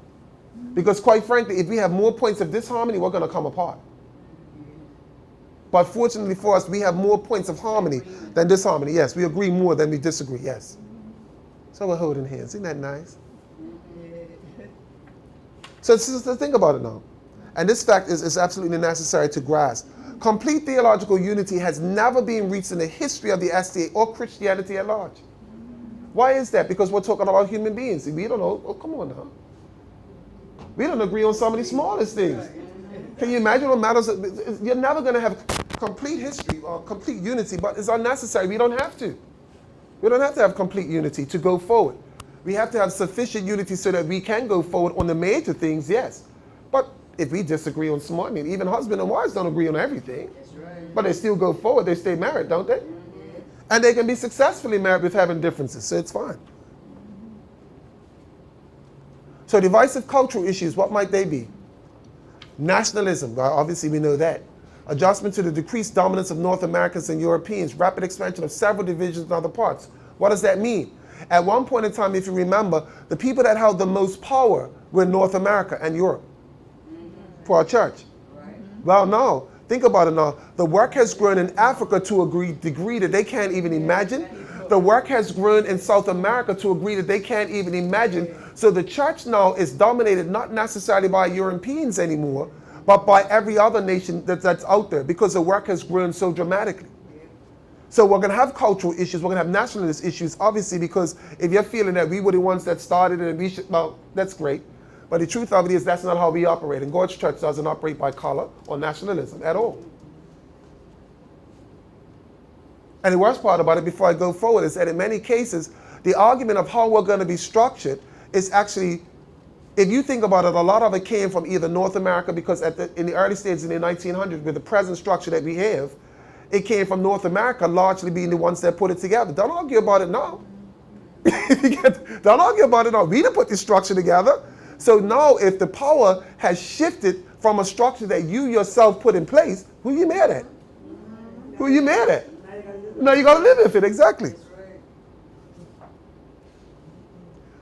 Because quite frankly, if we have more points of disharmony, we're going to come apart. But fortunately for us, we have more points of harmony than disharmony. Yes, we agree more than we disagree, yes. So we're holding hands. Isn't that nice? So think about it now. And this fact is absolutely necessary to grasp. Complete theological unity has never been reached in the history of the SDA or Christianity at large. Why is that? Because we're talking about human beings. We don't know. Oh, come on now. We don't agree on some of the smallest things. Can you imagine what matters? You're never going to have complete history or complete unity, but it's unnecessary. We don't have to. We don't have to have complete unity to go forward. We have to have sufficient unity so that we can go forward on the major things, yes. But if we disagree on small, I mean, even husband and wives don't agree on everything. That's right. But they still go forward. They stay married, don't they? And they can be successfully married with having differences, so it's fine. So divisive cultural issues, what might they be? Nationalism, well, obviously we know that. Adjustment to the decreased dominance of North Americans and Europeans, rapid expansion of several divisions in other parts. What does that mean? At one point in time, if you remember, the people that held the most power were North America and Europe for our church. Right. Well, no. Think about it now. The work has grown in Africa to a degree that they can't even imagine. The work has grown in South America to a degree that they can't even imagine. So the church now is dominated not necessarily by Europeans anymore, but by every other nation that's out there, because the work has grown so dramatically. So we're going to have cultural issues, we're going to have nationalist issues, obviously, because if you're feeling that we were the ones that started it and we should, well, that's great. But the truth of it is that's not how we operate. And God's church doesn't operate by color or nationalism at all. And the worst part about it, before I go forward, is that in many cases, the argument of how we're going to be structured is actually, if you think about it, a lot of it came from either North America, because in the early stages in the 1900s, with the present structure that we have, it came from North America largely being the ones that put it together. Don't argue about it now. Don't argue about it now. We didn't put this structure together. So now if the power has shifted from a structure that you yourself put in place, who are you mad at? Who are you mad at? No, you got to live with it, exactly. That's right.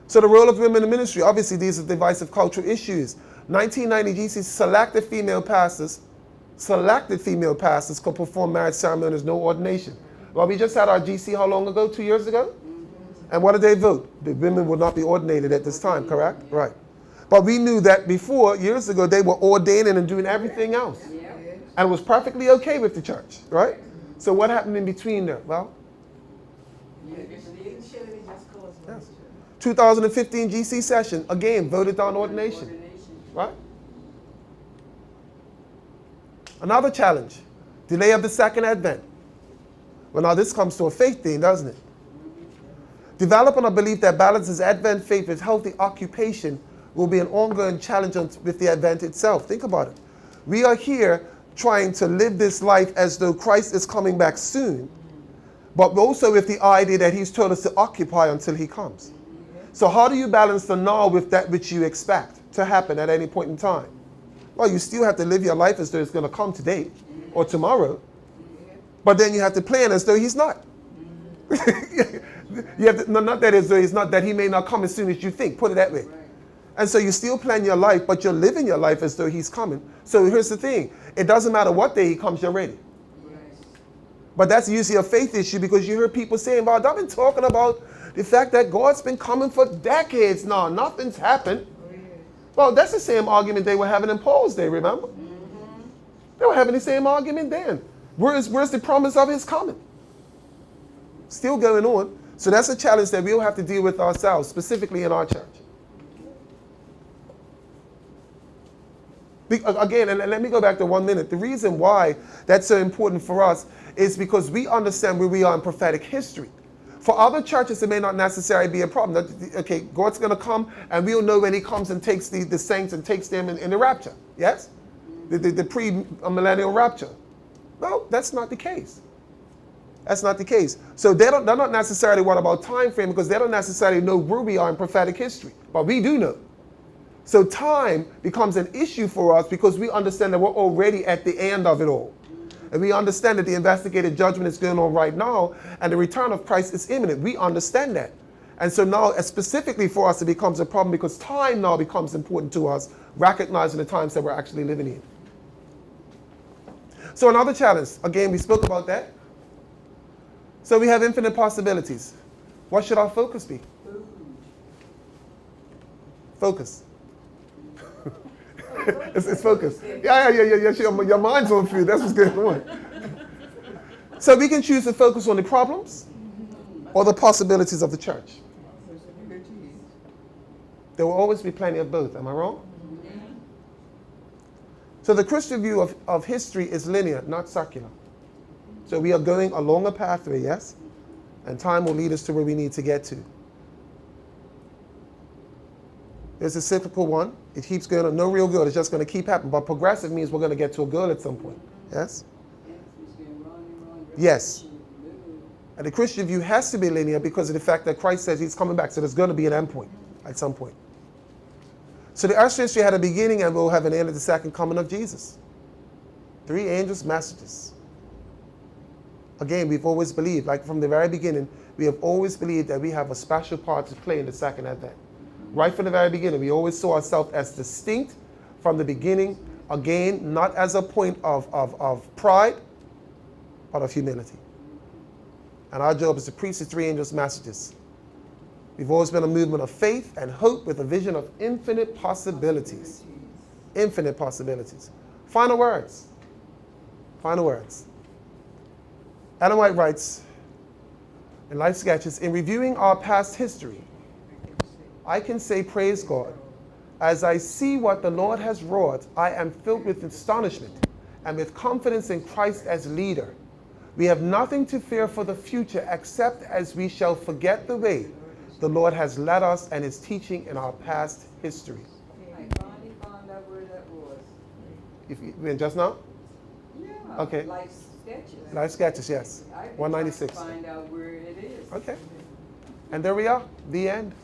So the role of women in ministry, obviously these are divisive cultural issues. 1990 GC selected female pastors could perform marriage ceremonies, no ordination. Well, we just had our GC how long ago? 2 years ago? And what did they vote? The women would not be ordinated at this time, correct? Right. But we knew that before, years ago, they were ordaining and doing everything else. Yeah. And was perfectly okay with the church, right? So what happened in between there? Well, It surely just caused one. yes. 2015 GC session, again, voted down ordination, right? Another challenge, delay of the second advent. Well, now this comes to a faith thing, doesn't it? Developing a belief that balances Advent faith with healthy occupation will be an ongoing challenge with the Advent itself. Think about it. We are here trying to live this life as though Christ is coming back soon, but also with the idea that he's told us to occupy until he comes. So how do you balance the now with that which you expect to happen at any point in time? Well, you still have to live your life as though it's going to come today or tomorrow, but then you have to plan as though he's not. You have to, no, not that as though he's not, that he may not come as soon as you think, put it that way. And so you still plan your life, but you're living your life as though he's coming. So here's the thing. It doesn't matter what day he comes, you're ready. But that's usually a faith issue, because you hear people saying, well, I've been talking about the fact that God's been coming for decades now. Nothing's happened. Well, that's the same argument they were having in Paul's day, remember? They were having the same argument then. Where's the promise of his coming? Still going on. So that's a challenge that we'll have to deal with ourselves, specifically in our church. Again, and let me go back to 1 minute. The reason why that's so important for us is because we understand where we are in prophetic history. For other churches, it may not necessarily be a problem. Okay, God's going to come, and we'll know when he comes and takes the saints and takes them in the rapture. Yes? The pre-millennial rapture. No, that's not the case. That's not the case. So they're not necessarily what about time frame, because they don't necessarily know where we are in prophetic history. But we do know. So time becomes an issue for us because we understand that we're already at the end of it all. And we understand that the investigated judgment is going on right now and the return of Christ is imminent. We understand that. And so now, specifically for us, it becomes a problem because time now becomes important to us, recognizing the times that we're actually living in. So another challenge, again, we spoke about that. So we have infinite possibilities. What should our focus be? Focus. It's focus. Yeah. Your mind's on food. That's what's going on. So we can choose to focus on the problems or the possibilities of the church. There will always be plenty of both. Am I wrong? So the Christian view of history is linear, not circular. So we are going along a pathway, yes? And time will lead us to where we need to get to. There's a cyclical one. It keeps going on. No real good. It's just going to keep happening. But progressive means we're going to get to a goal at some point. Yes? Yes. And the Christian view has to be linear because of the fact that Christ says he's coming back. So there's going to be an end point at some point. So the earth's history had a beginning and will have an end at the second coming of Jesus. 3 angels' messages. Again, we've always believed, like from the very beginning, we have always believed that we have a special part to play in the second advent. Right from the very beginning, we always saw ourselves as distinct from the beginning, again, not as a point of pride, but of humility. And our job is to preach the 3 angels' messages. We've always been a movement of faith and hope with a vision of infinite possibilities. Infinite possibilities. Final words. Final words. Ellen White writes in Life Sketches, in reviewing our past history, I can say, praise God. As I see what the Lord has wrought, I am filled with astonishment and with confidence in Christ as leader. We have nothing to fear for the future except as we shall forget the way the Lord has led us and his teaching in our past history. I finally found out where that was. If you mean just now? Yeah. Okay. Life Sketches. Life Sketches, yes. I've been 196. trying to find out where it is. Okay. And there we are. The end.